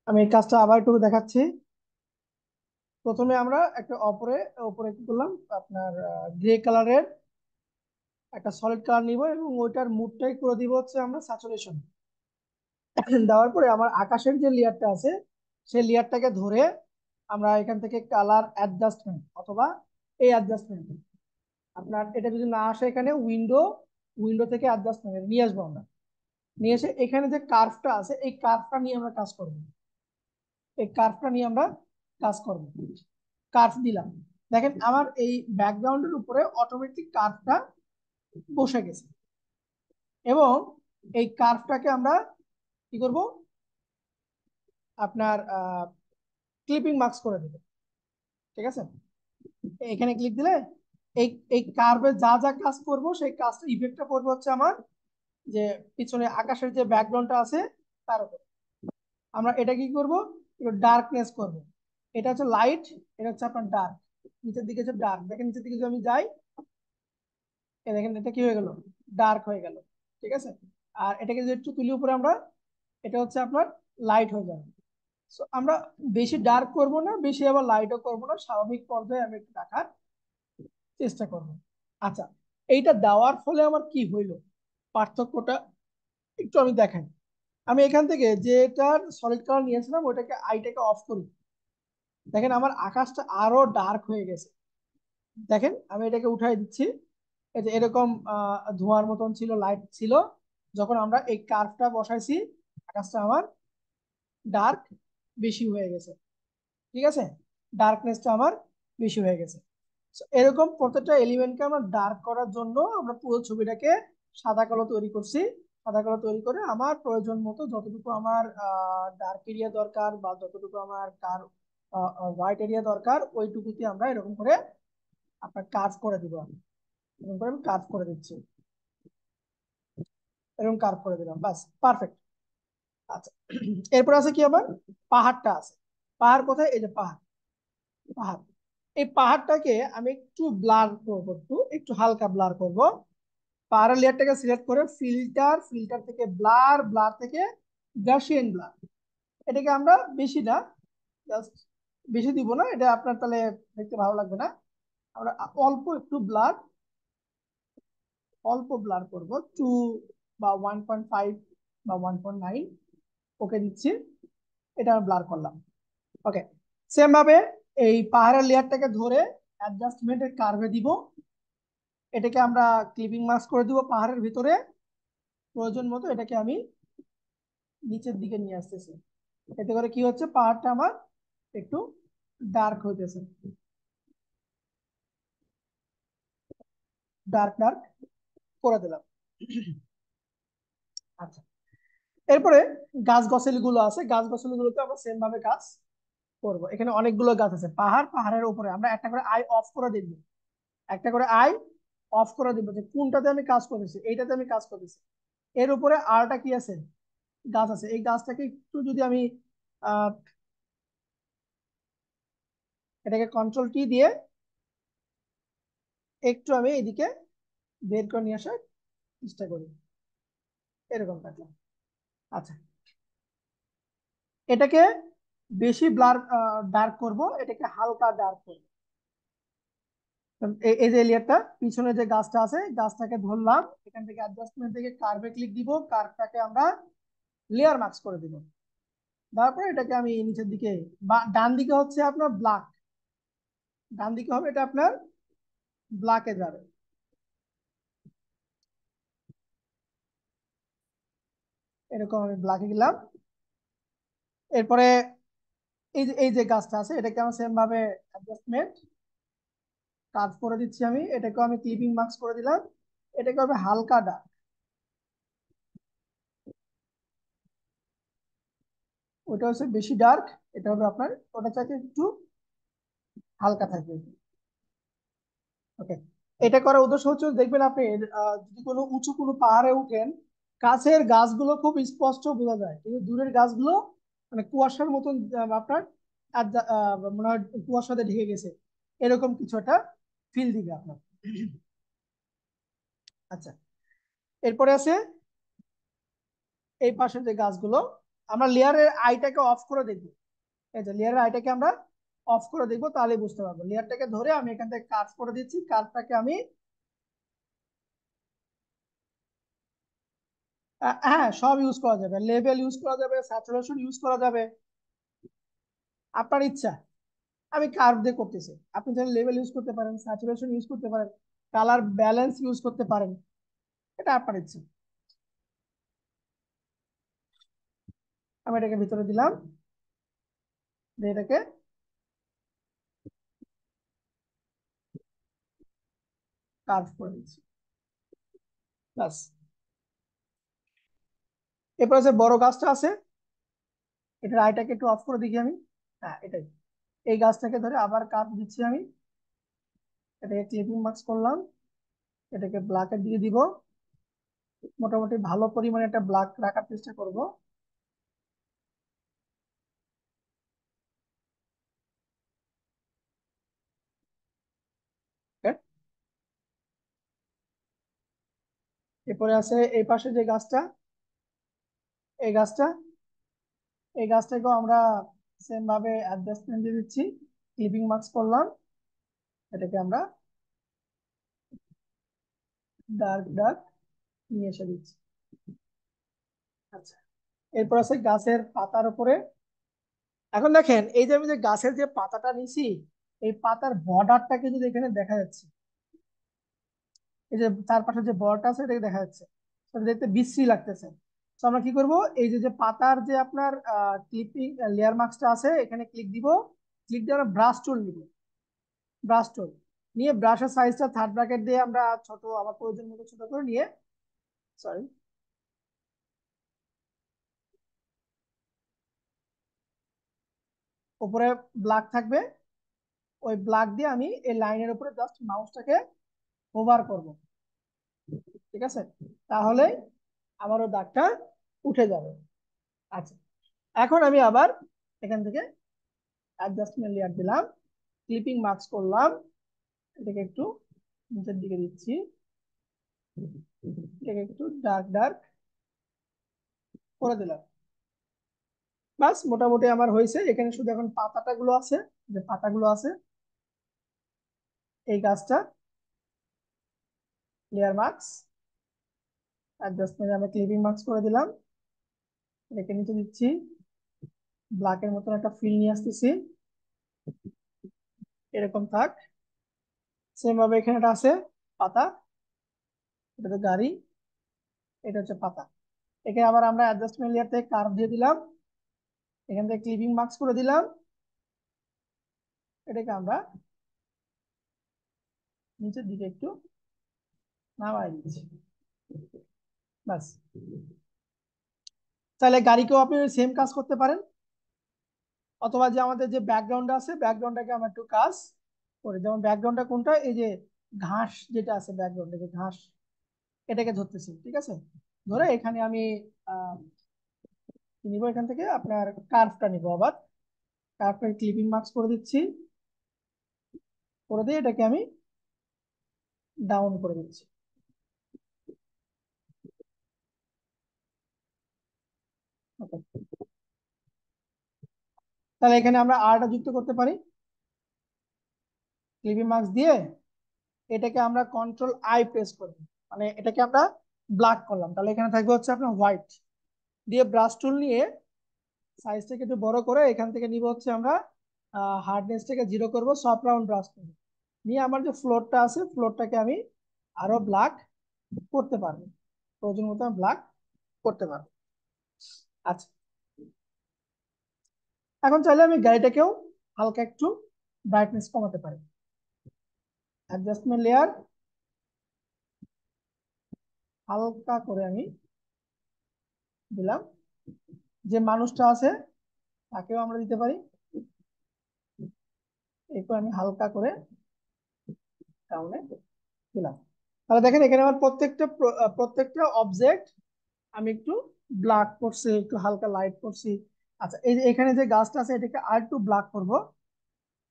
আমি এই কাজটা আবার একটু দেখাচ্ছি। প্রথমে আমরা একটা উপরে উপরে কি করলাম, আপনার গ্রে কালারের একটা সলিড কালার নিব এবং ওইটার মুডটাই করে দিব হচ্ছে আমরা স্যাচুরেশন। দেওয়ার পরে আমার আকাশের যে লেয়ারটা আছে সেই লেয়ারটাকে ধরে আমরা এখান থেকে কালার অ্যাডজাস্টমেন্ট অথবা এই অ্যাডজাস্টমেন্ট, আপনার এটা যদি না আসে এখানে উইন্ডো উইন্ডো থেকে অ্যাডজাস্টমেন্ট নিয়ে আসবো আমরা। নিয়ে এসে এখানে যে কার্ভটা আছে এই কার্ভটা নিয়ে আমরা কাজ করবো। এই কার্ভটা নিয়ে আমরা কাজ করবো। কার্ভ দিলাম, দেখেন আমার এই ব্যাকগ্রাউন্ডের উপরে অটোমেটিক কার্ভটা বসে গেছে। এবং এই কার্ভটাকে আমরা কি করব, আপনার ক্লিপিং মার্কস করে দেবো। ঠিক আছে, এখানে ক্লিক দিলে এই এই কার্ভে যা যা কাজ করব সেই কাজটা ইফেক্টটা পড়বে হচ্ছে আমার যে পিছনে আকাশের যে ব্যাকগ্রাউন্ডটা আছে তার উপর। আমরা এটা কি করব, একটু ডার্কনেস করব। এটা হচ্ছে লাইট, এটা হচ্ছে আপনার ডার্ক। নিচের দিকে হচ্ছে ডার্ক, দেখেন নিচের দিকে যদি আমি যাই, এই দেখেন এটা কি হয়ে গেল, ডার্ক হয়ে গেল। ঠিক আছে, আর এটাকে যদি একটু তুলি উপরে আমরা, এটা হচ্ছে আপনার লাইট হয়ে যাবে। সো আমরা বেশি ডার্ক করব না, বেশি আবার লাইটও করব না, স্বাভাবিক পর্যায়ে আমি একটু রাখার চেষ্টা করব। আচ্ছা, এইটা দেওয়ার ফলে আমার কি হইলো, পার্থক্যটা একটু আমি দেখাই। আমি এখান থেকে যেটার সলিড কালার নিয়েছিলাম ওটাকে আইটাকে অফ করি, দেখেন আমার আকাশটা আরো ডার্ক হয়ে গেছে। দেখেন আমি এটাকে উঠাই দিচ্ছি, এই যে এরকম ধোঁয়ার মতন ছিল, লাইট ছিল। যখন আমরা এই কার্ভটা বসাইছি আকাশটা আমার ডার্ক বেশি হয়ে গেছে। ঠিক আছে, ডার্কনেসটা আমার বেশি হয়ে গেছে। So, এরকম প্রত্যেকটা এলিমেন্টকে আমরা ডার্ক করার জন্য আমরা পুরো ছবিটাকে সাদা কালো তৈরি করছি। সাদা কালো তৈরি করে আমার প্রয়োজন মতো যতটুকু আমার ডার্ক এরিয়া দরকার বা যতটুকু আমার হোয়াইট এরিয়া দরকার ওইটুকুতে আমরা এরকম করে আপনার কাজ করে দিব। আমি এরকম করে আমি কাজ করে দিচ্ছি, এরকম কাজ করে দিলাম, বাস পারফেক্ট। আচ্ছা, এরপর আছে কি আবার, পাহাড়টা আছে। পাহাড় কোথায়, এই যে পাহাড়, পাহাড়। এই পাহাড়টাকে আমি একটু ব্লার করবো, একটু একটু হালকা ব্লার করব। পাহাড়ের লেয়ারটাকে সিলেক্ট করে ফিল্টার, ফিল্টার থেকে ব্লার, ব্লার থেকে গাসিয়ান ব্লার। এটাকে আমরা বেশি না, জাস্ট বেশি দিব না, এটা আপনার তাহলে দেখতে ভালো লাগবে না। আমরা অল্প একটু ব্লার, অল্প ব্লার করব, 1.5 বা 1.9, ওকে দিচ্ছি। এটা আমি ব্লার করলাম। ওকে, সেম ভাবে এই পাহাড়ের লেয়ারটাকে ধরে অ্যাডজাস্টমেন্টের কার্ভে দিব। এটাকে আমরা ক্লিপিং মাস্ক করে দিব পাহাড়ের ভিতরে। প্রয়োজন মতো এটাকে আমি নিচের দিকে নিয়ে আসতেছি। এতে করে কি হচ্ছে, পাহাড়টা আমার একটু ডার্ক হইতেছে, ডার্ক ডার্ক করে দিলাম। আচ্ছা, এরপরে গাছ গছালি গুলো আছে, গাছ গছালি গুলোতে আমরা সেম ভাবে কাজ করব। এখানে অনেকগুলো গাছ আছে, পাহাড়, পাহাড়ের উপরে আমরা একটা করে আই অফ করে দিব, একটা করে আই অফ করে দিব যে কোনটাতে আমি কাজ করেছি, এইটাতে আমি কাজ করেছি। এর উপরে আরটা কি আছে, গাছ আছে। এই গাছটাকে একটু যদি আমি আহ এটাকে কন্ট্রোল টি দিয়ে একটু আমি এদিকে বের করে নিয়ে আসার চেষ্টা করি, এরকম থাকলাম। আচ্ছা, এটাকে বেশি ব্লার ডার্ক করব, এটাকে হালকা ডার্ক করব। এই যে লেয়ারটা পিছনে যে গাছটা আছে গাছটাকে ধরলাম, এখান থেকে অ্যাডজাস্টমেন্ট থেকে কার্ভে ক্লিক দিব, কার্ভটাকে আমরা লেয়ার মার্কস করে দিব। তারপরে এটাকে আমি নিচের দিকে, ডান দিকে হচ্ছে আপনার ব্ল্যাক, ডান দিকে হবে এটা আপনার ব্ল্যাকে যাবে। এরকম আমি ব্ল্যাকে গেলাম। এরপরে এই যে গাছটা আছে এটাকে আমার সেম ভাবে অ্যাডজাস্টমেন্ট কার্ভ করে দিচ্ছি, আমি এটাকে আমি ক্লিপিং মার্কস করে দিলাম। এটাকে হবে হালকা ডার্ক, ওটা হচ্ছে বেশি ডার্ক, এটা হবে আপনার ওটা চাইতে একটু হালকা থাকবে। ওকে, এটা করার উদ্দেশ্য হচ্ছে দেখবেন আপনি যদি কোনো উঁচু কোনো পাহাড়ে উঠেন, কাছের গাছগুলো খুব স্পষ্ট বোঝা যায়, কিন্তু দূরের গাছগুলো মানে কুয়াশার মতন আপনার মনে হয় কুয়াশাতে ঢেকে গেছে, এরকম কিছু একটা ফিল দিবে আপনার। আচ্ছা, এরপরে আছে এই পাশের যে গাছগুলো, আমরা লেয়ারের আইটাকে অফ করে দেখবো। এই যে লেয়ারের আইটাকে আমরা অফ করে দেখবো, তাহলে বুঝতে পারবো। লেয়ারটাকে ধরে আমি এখান থেকে কার্ভ করে দিচ্ছি, কার্ভটাকে আমি হ্যাঁ সব ইউজ করা যাবে, লেভেল ইউজ করা যাবে, স্যাচুরেশন ইউজ করা যাবে, আপনার ইচ্ছা। আমি কার্ভ দিয়ে করতেছি, আপনি চাইলে লেভেল ইউজ করতে পারেন, স্যাচুরেশন ইউজ করতে পারেন, কালার ব্যালেন্স ইউজ করতে পারেন, এটা আপনার ইচ্ছা। আমি এটাকে ভিতরে দিলাম, দিয়ে এটাকে কার্ভ করে দিচ্ছি, বাস। এরপরে যে বড় গাছটা আছে, এটার আইটাকে একটু অফ করে দেখি আমি। হ্যাঁ এটাই, এই গাছটাকে ধরে আবার কার্ভ দিচ্ছি আমি, এটাকে ক্লিপিং মার্কস করলাম, এটাকে ব্ল্যাকের দিয়ে দিব, মোটামুটি ভালো পরিমাণে একটা ব্ল্যাক রাখার চেষ্টা করব। Okay? এরপরে আছে এই পাশে যে গাছটা, এই গাছটা, এই গাছটাকেও আমরা সেম ভাবে অ্যাডজাস্টমেন্ট দিয়ে দিচ্ছি, ক্লিপিং মার্কস করলাম, এটাকে আমরা ডার্ক ডার্ক নিয়ে এসে দিচ্ছি। আচ্ছা, এরপর আছে গাছের পাতার উপরে। এখন দেখেন এই যে আমি যে গাছের যে পাতাটা নিছি, এই পাতার বর্ডারটা কিন্তু এখানে দেখা যাচ্ছে, এই যে চারপাশে যে বর্ডারটা আছে এটাকে দেখা যাচ্ছে, সেটা দেখতে বিশ্রী লাগতেছে। তো আমরা কি করব, এই যে যে পাতার যে আপনার ক্লিপিং লেয়ার মার্কসটা আছে, এখানে ক্লিক দিব, ক্লিক দিয়ে আমরা ব্রাশ টুল নিব, ব্রাশ টুল নিয়ে ব্রাশের সাইজটা থার্ড ব্র্যাকেট দিয়ে আমরা ছোট, আমার প্রয়োজন মতো ছোট করে নিয়ে, সরি, উপরে ব্ল্যাক থাকবে, ওই ব্ল্যাক দিয়ে আমি এই লাইনের উপরে জাস্ট মাউসটাকে হোভার করব, ঠিক আছে, তাহলে আমারও দাগটা উঠে যাবে। আচ্ছা, এখন আমি আবার এখান থেকে অ্যাডজাস্টমেন্ট লেয়ার দিলাম, ক্লিপিং মার্কস করলাম, এটাকে একটু নিচের দিকে দিচ্ছি, এটাকে একটু ডার্ক ডার্ক করে দিলাম, বাস মোটামুটি আমার হয়েছে। এখানে শুধু এখন পাতাটা গুলো আছে, যে পাতাগুলো আছে, এই গাছটা লেয়ার মার্কস, অ্যাডজাস্টমেন্ট আমি ক্লিপিং মার্কস করে দিলাম, এটাকে নিচে দিচ্ছি, ব্ল্যাকের মতন একটা ফিল নিয়ে আসতেছি, এরকম থাক। সেম ভাবে এখানে একটা আছে পাতা, এটা তো গাড়ি, এটা হচ্ছে পাতা। এখানে আবার আমরা অ্যাডজাস্টমেন্ট লেয়ার থেকে কার্ভ দিয়ে দিলাম, এখান থেকে ক্লিপিং মার্কস করে দিলাম, এটাকে আমরা নিচের দিকে একটু নামাই দিচ্ছি, বাস। তাহলে গাড়িকেও আপনি সেম কাজ করতে পারেন, অথবা যে আমাদের যে ব্যাকগ্রাউন্ড আছে, ব্যাকগ্রাউন্ডটাকে আমরা একটু কাজ করি, যেমন ব্যাকগ্রাউন্ডটা কোনটা, এই যে ঘাস যেটা আছে ব্যাকগ্রাউন্ডে, যে ঘাস, এটাকে ধরতেছি, ঠিক আছে, ধরে এখানে আমি আহ নিব, এখান থেকে আপনার কার্ভটা নিব, আবার কার্ভটা ক্লিপিং মার্কস করে দিচ্ছি, করে দিয়ে এটাকে আমি ডাউন করে দিচ্ছি। Okay. তাহলে এখানে আমরা আরটা যুক্ত করতে পারি, ক্লিপিং মার্কস দিয়ে এটাকে আমরা কন্ট্রোল আই প্রেস করব, মানে এটাকে আমরা ব্ল্যাক করলাম, তাহলে এখানে থাকবে হচ্ছে আপনার হোয়াইট, দিয়ে ব্রাশ টুল নিয়ে সাইজটাকে একটু বড় করে এখান থেকে নিব হচ্ছে আমরা হার্ডনেসটাকে 0 করব, সফট রাউন্ড ব্রাশ করব, নিয়ে আমার যে ফ্লোরটা আছে, ফ্লোরটাকে আমি আরো ব্ল্যাক করতে পারবো, প্রয়োজন মতো আমি ব্ল্যাক করতে পারবো। আচ্ছা, এখন চাইলে আমি গাড়িটাকেও হালকা একটু ব্রাইটনেস কমাতে পারি, অ্যাডজাস্টমেন্ট লেয়ার হালকা করে আমি দিলাম, যে মানুষটা আছে তাকেও আমরা দিতে পারি, এরপর আমি হালকা করে ডাউনে দিলাম। তাহলে দেখেন এখানে আমার প্রত্যেকটা অবজেক্ট আমি একটু ব্ল্যাক করছি, একটু হালকা লাইট করছি। আচ্ছা, এই যে এখানে যে গাছটা আছে, এটাকে আর একটু ব্ল্যাক করবো,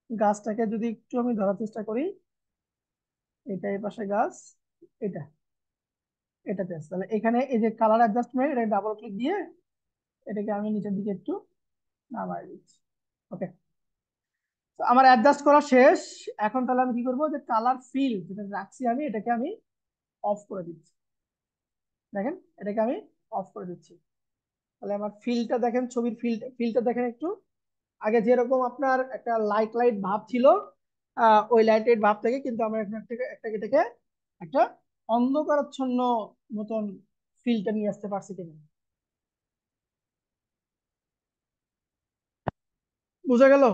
গাছটাকে যদি একটু আমি ধরার চেষ্টা করি, এটা এই পাশে গাছ, এটা, এটাতে আছে, তাহলে এখানে এই যে কালার অ্যাডজাস্টমেন্ট, এটা ডাবল ক্লিক দিয়ে এটাকে আমি নিচের দিকে একটু নামাই দিচ্ছি। ওকে, আমার অ্যাডজাস্ট করা শেষ। এখন তাহলে আমি কি করবো, যে কালার ফিল যেটা রাখছি আমি, এটাকে আমি অফ করে দিচ্ছি। দেখেন, এটাকে আমি অফ করে দিচ্ছি। তাহলে আমার ফিলটা দেখেন, ছবির ফিলটা দেখেন একটু। আগে যেরকম আপনার একটা লাইট লাইট ভাব ছিল, ওই লাইট লাইট ভাব থেকে কিন্তু আমরা এখন এটাকে একটা অন্ধকারাচ্ছন্ন মতন ফিলটা নিয়ে আসতে পারছি কিনা, বুঝা গেল?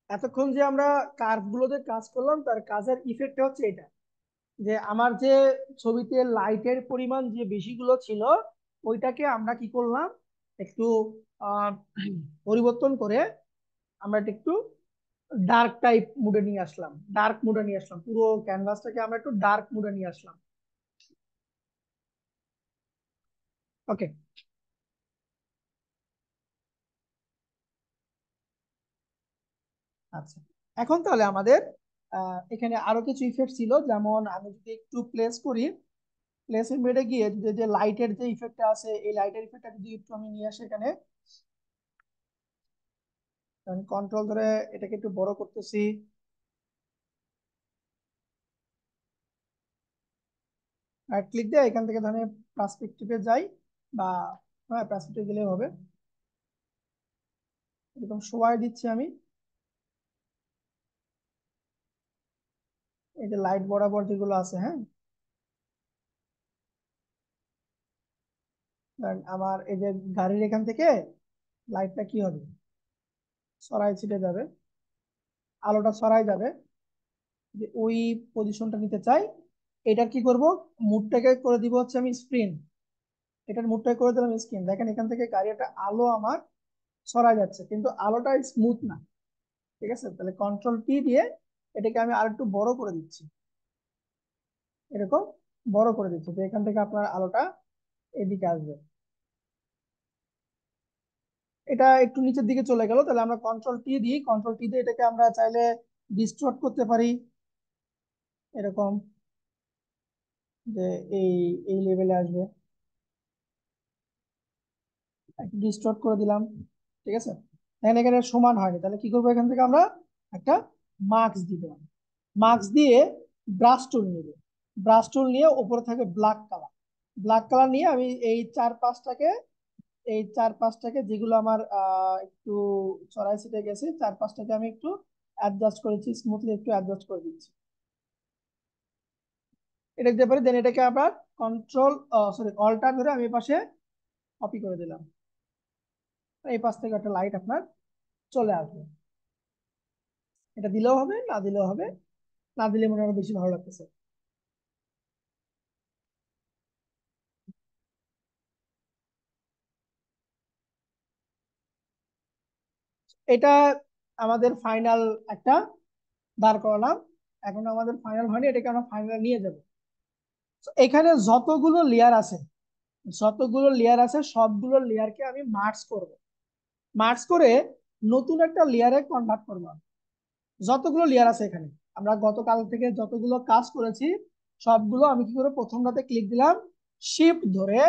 এতক্ষণ যে আমরা কার্ভ গুলোতে কাজ করলাম, তার কাজের ইফেক্ট হচ্ছে এটা, যে আমার যে ছবিতে লাইটের পরিমাণ যে বেশিগুলো ছিল, ওইটাকে আমরা কি করলাম, একটু আহ পরিবর্তন করে আমরা এটা একটু ডার্ক টাইপ মুডে নিয়ে আসলাম, ডার্ক মুডে নিয়ে আসলাম, পুরো ক্যানভাসটাকে আমরা একটু ডার্ক মুডে নিয়ে আসলাম। ওকে, আচ্ছা, এখন তাহলে আমাদের এখানে আরো কিছু ইফেক্ট ছিল, যেমন আমি যদি একটু প্লেস করি, প্লেস মেডে গিয়ে যদি যে লাইটের যে ইফেক্টটা আছে, এই লাইটের ইফেক্টটা যদি একটু আমি নিয়ে আসি এখানে, কন্ট্রোল ধরে এটাকে একটু বড় করতেছি। রাইট ক্লিক দিয়ে এখান থেকে ধরে পার্সপেক্টিভে যাই, বা হ্যাঁ পার্সপেক্টিভ গেলেও হবে। এরকম সময় দিচ্ছি আমি, এই যে লাইট বরাবর যেগুলো আছে, হ্যাঁ, কারণ আমার এই যে গাড়ির এখান থেকে লাইটটা কি হবে, সরাই ছিটে যাবে, আলোটা সরাই যাবে। যে ওই পজিশনটা নিতে চাই, এটার কি করব, মুডটাকে করে দিব হচ্ছে আমি স্ক্রিন, এটার মুডটাকে করে দিলাম স্ক্রিন। দেখেন এখান থেকে গাড়িটা আলো আমার সরাই যাচ্ছে, কিন্তু আলোটা স্মুথ না। ঠিক আছে, তাহলে কন্ট্রোল পি দিয়ে এটাকে আমি আর একটু বড় করে দিচ্ছি, এরকম বড় করে দিচ্ছি, তো এখান থেকে আপনার আলোটা এদিকে আসবে। এটা একটু নিচের দিকে চলে গেল, তাহলে আমরা কন্ট্রোল টি দিই, কন্ট্রোল টি দিয়ে এটাকে আমরা চাইলে ডিস্টর্ট করতে পারি, এরকম যে এই এই লেভেলে আসবে, একটু ডিস্টর্ট করে দিলাম। ঠিক আছে, এখানে এখানে সমান হয়নি, তাহলে কি করবো, এখান থেকে আমরা একটা মার্কস দিব। মার্কস দিয়ে ব্রাশ টুল নিব, ব্রাশ টুল নিয়ে উপরে থাকে ব্ল্যাক কালার, ব্ল্যাক কালার নিয়ে আমি এই চার পাঁচটাকে যেগুলো আমার একটু চড়াই ছিটে গেছে, চার পাঁচটাকে আমি একটু অ্যাডজাস্ট করেছি, স্মুথলি একটু অ্যাডজাস্ট করে দিচ্ছি। এটা দিতে পারি, দেন এটাকে আবার কন্ট্রোল সরি অল্টার ধরে আমি এই পাশে কপি করে দিলাম, এই পাশ থেকে একটা লাইট আপনার চলে আসবে। এটা দিলেও হবে, না দিলেও হবে, না দিলে মনে হয় বেশি ভালো লাগতেছে। এটা আমাদের ফাইনাল একটা দাঁড় করালাম। এখন আমাদের ফাইনাল হয়নি, এটাকে আমরা ফাইনাল নিয়ে যাব। তো এখানে যতগুলো লেয়ার আছে সবগুলো লেয়ারকে আমি মার্জ করব, মার্জ করে নতুন একটা লেয়ারে কনভার্ট করবো। যতগুলো লেয়ার আছে এখানে, আমরা গতকাল থেকে যতগুলো কাজ করেছি, সবগুলো আমি কি করে প্রথমটাতে ক্লিক দিলাম, শিফট ধরে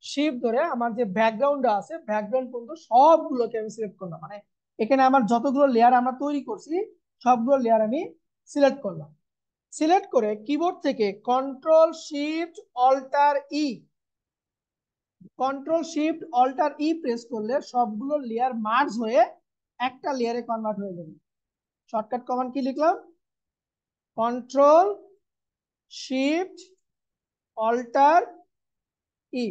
শিফট ধরে আমার যে ব্যাকগ্রাউন্ড আছে, ব্যাকগ্রাউন্ড পর্যন্ত সবগুলোকে আমি সিলেক্ট করলাম, মানে এখানে আমার যতগুলো লেয়ার আমরা তৈরি করছি, সবগুলো লেয়ার আমি সিলেক্ট করলাম। সিলেক্ট করে কিবোর্ড থেকে ই control shift alter E press করলে সবগুলো লেয়ার মার্জ হয়ে একটা লেয়ারে কনভার্ট হয়ে যাবে। শর্টকাট কমান্ড কি লিখলাম, কন্ট্রোল শিফট অল্টার ই,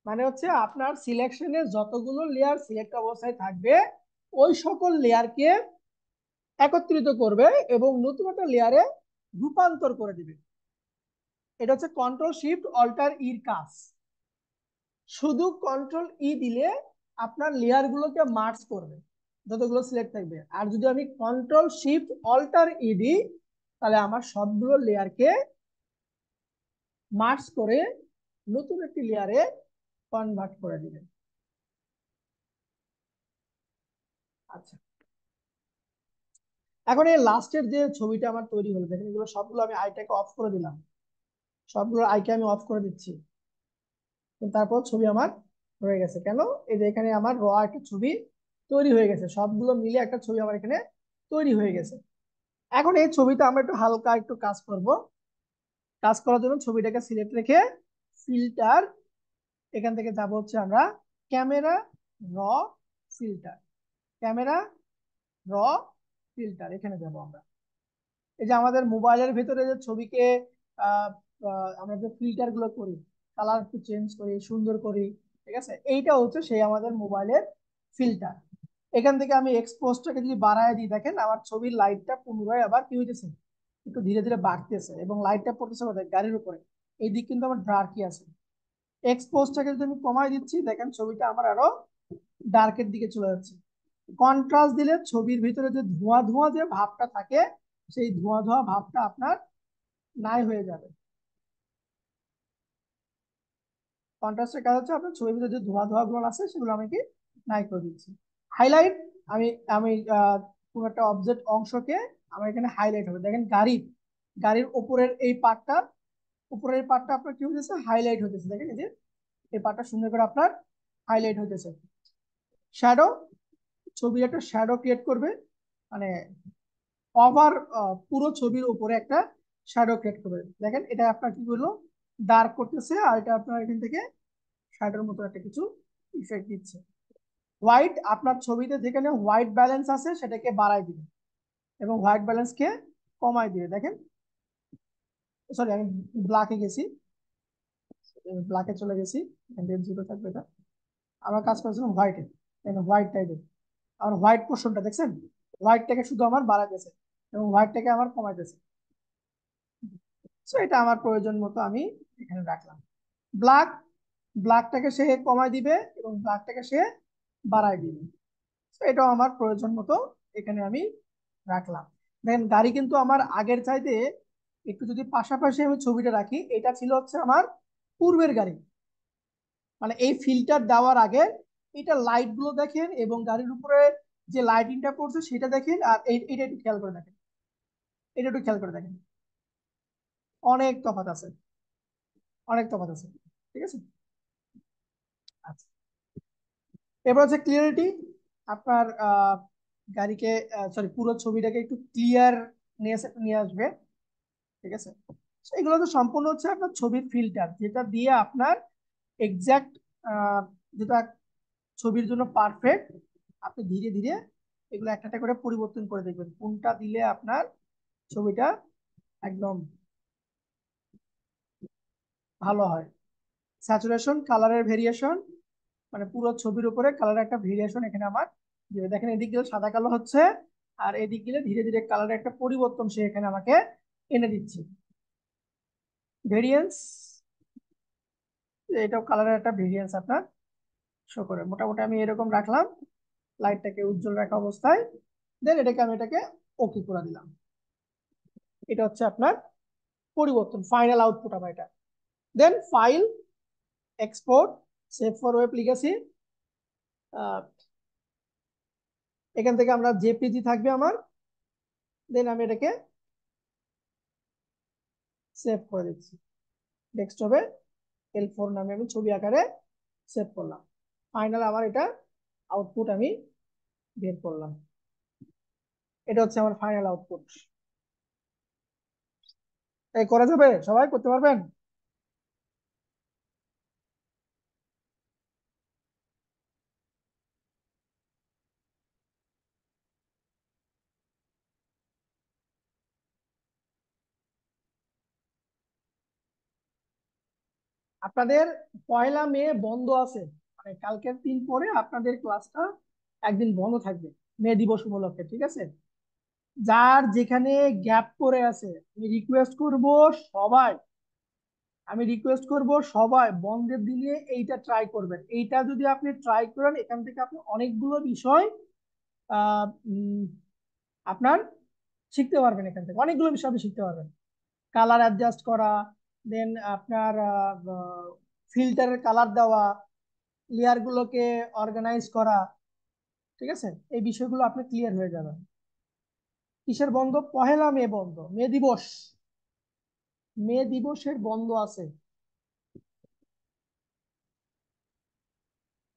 মানে হচ্ছে আপনার সিলেকশনে যতগুলো লেয়ার সিলেক্ট অবস্থায় থাকবে, ওই সকল লেয়ারকে একত্রিত করবে এবং নতুন একটা লেয়ারে রূপান্তর করে দিবে। এটা হচ্ছে কন্ট্রোল শিফট অল্টার ইর কাজ। শুধু কন্ট্রোল দিলে আপনার লেয়ার গুলোকে মার্জ করবে, যতগুলো সিলেক্ট থাকবে। আর যদি আমি কন্ট্রোল শিফট অল্টার দিই, তাহলে আমার সবগুলো লেয়ারকে মার্জ করে নতুন একটি লেয়ারে কনভার্ট করে দিবেন। আচ্ছা, এখন এই লাস্টের যে ছবিটা আমার তৈরি হলো, দেখেন এগুলো সবগুলো আমি আইটাকে অফ করে দিলাম, সবগুলো আইকে আমি অফ করে দিচ্ছি। তারপর ছবি আমার হয়ে গেছে কেন? এই যে এখানে আমার একটা ছবি তৈরি হয়ে গেছে, সবগুলো মিলে একটা ছবি আমার এখানে তৈরি হয়ে গেছে। এখন এই ছবিতে আমরা একটু হালকা একটু কাজ করব। কাজ করার জন্য ছবিটাকে সিলেক্ট রেখে ফিল্টার, এখান থেকে যাব হচ্ছে আমরা ক্যামেরা র ফিল্টার, ক্যামেরা র ফিল্টার, এখানে যাব আমরা। এই যে আমাদের মোবাইলের ভিতরে যে ছবিকে আহ আমরা যে ফিল্টার গুলো করি, কালার একটু চেঞ্জ করি, সুন্দর করি, ঠিক আছে, এইটা হচ্ছে সেই আমাদের মোবাইলের ফিল্টার। এখান থেকে আমি এক্সপোজটাকে যদি বাড়ায় দিই, দেখেন আমার ছবির লাইটটা পুনরায় আবার কি হইতেছে, একটু ধীরে ধীরে বাড়তেছে, এবং লাইটটা পড়তেছে কোথায়, গাড়ির উপরে। এই দিক কিন্তু আমার ডার্কই আছে। এক্সপোজটাকে যদি আমি কমাই দিচ্ছি, দেখেন ছবিটা আমার আরো ডার্কের দিকে চলে যাচ্ছে। কন্ট্রাস্ট দিলে ছবির ভিতরে যে ধোঁয়া ধোঁয়া যে ভাবটা থাকে, সেই ধোঁয়া ধোঁয়া ভাবটা আপনার নাই হয়ে যাবে। কন্ট্রাস্টের কাজ হচ্ছে আপনার ছবির ভিতরে যে ধোঁয়া ধোঁয়া গুলো আছে সেগুলো আমি কি নাই করে দিচ্ছি। হাইলাইট, আমি আমি কোন একটা অবজেক্ট অংশকে আমার এখানে হাইলাইট হবে, দেখেন গাড়ির গাড়ির উপরের এই পার্টটা, উপরের পার্টটা আপনার কি হতেছে, হাইলাইট হতেছে, দেখেন এই যে এই পার্টটা সুন্দর করে আপনার হাইলাইট হতেছে। শ্যাডো, ছবির একটা শ্যাডো ক্রিয়েট করবে, মানে ওভার পুরো ছবির উপরে একটা শ্যাডো ক্রিয়েট করবে। দেখেন এটা আপনার কি করলো, ডার্ক করতেছে, আর এটা আপনার এখান থেকে শ্যাডোর মতো একটা কিছু ইফেক্ট দিচ্ছে। হোয়াইট, আপনার ছবিতে যেখানে হোয়াইট ব্যালেন্স আছে সেটাকে বাড়াই দিবে, এবং হোয়াইট ব্যালেন্সকে কমাই দিবে। দেখেন, সরি আমি ব্ল্যাকে গেছি, ব্ল্যাকে চলে গেছি, জিরো থাকবে এটা। আমার কাজ করেছিলাম হোয়াইটে, হোয়াইট টাইপের। আমার হোয়াইট পোর্শনটা দেখছেন, হোয়াইটটাকে শুধু আমার বাড়াইতেছে এবং হোয়াইটটাকে আমার কমাইতেছে। সো এটা আমার প্রয়োজন মতো আমি এখানে রাখলাম। ব্ল্যাক, ব্ল্যাকটাকে সে কমাই দিবে এবং ব্ল্যাকটাকে সে বাড়াই দিবে। তো এটাও আমার প্রয়োজন মতো এখানে আমি রাখলাম। দেখেন গাড়ি কিন্তু আমার আগের চাইতে একটু যদি পাশাপাশি আমি ছবিটা রাখি, এটা ছিল হচ্ছে আমার পূর্বের গাড়ি, মানে এই ফিল্টার দেওয়ার আগে এটা লাইট গুলো দেখেন এবং গাড়ির উপরে যে লাইটিংটা পড়ছে সেটা দেখেন, আর এটা একটু খেয়াল করে দেখেন, এটা একটু খেয়াল করে দেখেন, অনেক তফাৎ আছে, অনেক তফাৎ আছে, ঠিক আছে। আচ্ছা, এবার হচ্ছে ক্লিয়ারিটি, আপনার গাড়িকে, সরি পুরো ছবিটাকে একটু ক্লিয়ার নিয়ে নিয়ে আসবে, ঠিক আছে। So, এগুলো তো সম্পূর্ণ হচ্ছে আপনার ছবির ফিল্টার, যেটা দিয়ে আপনার এক্সাক্ট যেটা ছবির জন্য পারফেক্ট, আপনি ধীরে ধীরে এগুলো একটা একটা করে পরিবর্তন করে দেখবেন কোনটা দিলে আপনার ছবিটা একদম ভালো হয়। স্যাচুরেশন, কালারের ভেরিয়েশন, মানে পুরো ছবির উপরে কালারের একটা ভেরিয়েশন এখানে আমার দিবে। দেখেন এদিক গেলে সাদা কালো হচ্ছে, আর এদিক গেলে ধীরে ধীরে কালারের একটা পরিবর্তন সে এখানে আমাকে এনে দিচ্ছে। ভেরিয়েন্স, এটাও কালারের একটা ভেরিয়েন্স আপনার শো করে। মোটামুটি আমি এরকম রাখলাম, লাইটটাকে উজ্জ্বল রাখা অবস্থায়, দেন এটাকে ওকে করে দিলাম। এটা হচ্ছে আপনার পরিবর্তন, ফাইনাল আউটপুট আমার এটা। Then file, export, save for web লিখেছি। এখান থেকে আমরা জেপিজি থাকবে আমার, দেন আমি এটাকে সেভ করে দিচ্ছি ডেস্কটপে, L4 নামে আমি ছবি আকারে সেভ করলাম। ফাইনাল আমার এটা আউটপুট আমি বের করলাম। এটা হচ্ছে আমার ফাইনাল আউটপুট। এই করা যাবে, সবাই করতে পারবেন? আপনাদের 1 মে বন্ধ আছে, মানে কালকের দিন পরে আপনাদের ক্লাসটা একদিন বন্ধ থাকবে, মে দিবস উপলক্ষে, ঠিক আছে। যার যেখানে গ্যাপ পড়ে আছে, আমি রিকোয়েস্ট করব সবাই, আমি রিকোয়েস্ট করব সবাই বন্ধের দিনে এইটা ট্রাই করবেন। এইটা যদি আপনি ট্রাই করেন, এখান থেকে আপনি অনেকগুলো বিষয় আহ, উম, আপনার শিখতে পারবেন, এখান থেকে অনেকগুলো বিষয় আপনি শিখতে পারবেন। কালার অ্যাডজাস্ট করা, দেন আপনার ফিল্টারের কালার দেওয়া, লেয়ার গুলোকে অর্গানাইজ করা, ঠিক আছে, এই বিষয়গুলো আপনি ক্লিয়ার হয়ে যাবেন। কিসের বন্ধ? পহেলা মে বন্ধ, মে দিবস, মে দিবসের বন্ধ আছে।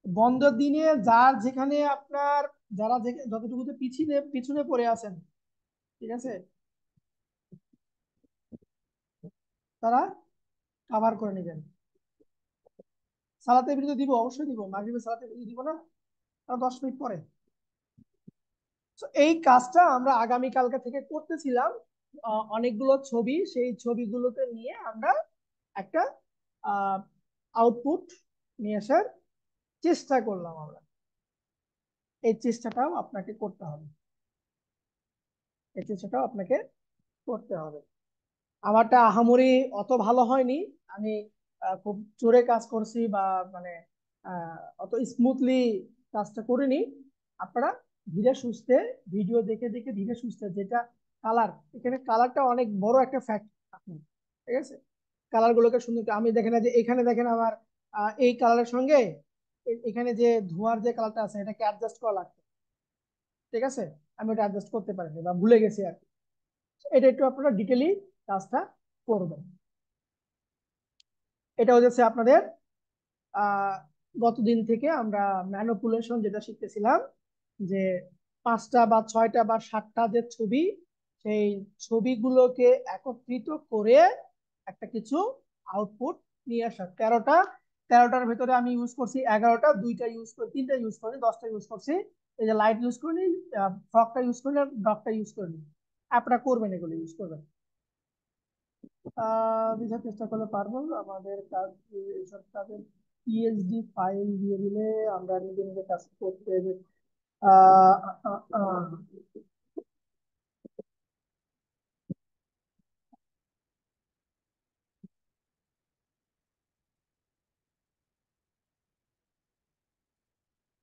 বন্ধ দিনে যার যেখানে আপনার, যারা যতটুকুতে পিছনে পিছনে পড়ে আছেন, ঠিক আছে, তারা কাভার করে নেবেন। সালাতে বিরতি দিব, অবশ্যই দিব, মাগরিবের সালাতে বিরতি দিব না, আর 10 মিনিট পরে। তো এই কাজটা আমরা আগামী কালকে থেকে করতেছিলাম। অনেকগুলো ছবি, সেই ছবিগুলোকে নিয়ে আমরা একটা আউটপুট নিয়ে আসার চেষ্টা করলাম আমরা। এই চেষ্টাটাও আপনাকে করতে হবে, এই চেষ্টাটাও আপনাকে করতে হবে। আমারটা আহামরি অত ভালো হয়নি, আমি খুব জোরে কাজ করছি বা মানে অত স্মুথলি কাজটা করিনি। আপনারা ধীরে সুস্থে ভিডিও দেখে দেখে ধীরে সুস্থে, যেটা কালার, এখানে কালারটা অনেক বড় একটা ফ্যাক্ট আপনি, ঠিক আছে, কালার গুলোকে সুন্দর আমি দেখেন না যে এখানে দেখেন আমার এই কালারের সঙ্গে এখানে যে ধোঁয়ার যে কালারটা আছে এটাকে অ্যাডজাস্ট করা লাগবে, ঠিক আছে, আমি ওটা অ্যাডজাস্ট করতে পারিনি বা ভুলে গেছি আর কি। এটা একটু আপনারা ডিটেলি কাজটা করবেন। এটা হচ্ছে আপনাদের আহ গতদিন থেকে আমরা ম্যানিপুলেশন যেটা শিখতেছিলাম, যে 5টা বা 6টা বা 7টা যে ছবি, সেই ছবিগুলোকে একত্রিত করে একটা কিছু আউটপুট নিয়ে আসা। 13টার ভেতরে আমি ইউজ করছি 11টা, 2টা ইউজ করি, 3টা ইউজ করি, 10টা ইউজ করছি। এই যে লাইট ইউজ করিনি, ফ্রকটা ইউজ করিনি, ডকটা ইউজ করিনি। আপনারা করবেন, এগুলো ইউজ করবেন। বুঝার চেষ্টা করলে পারবো। আমাদের কাজ, এইসব কাজের পিএইচডি ফাইল দিয়ে দিলে আমরা নিজে নিজে কাজ করতে আহ, আহ, আহ,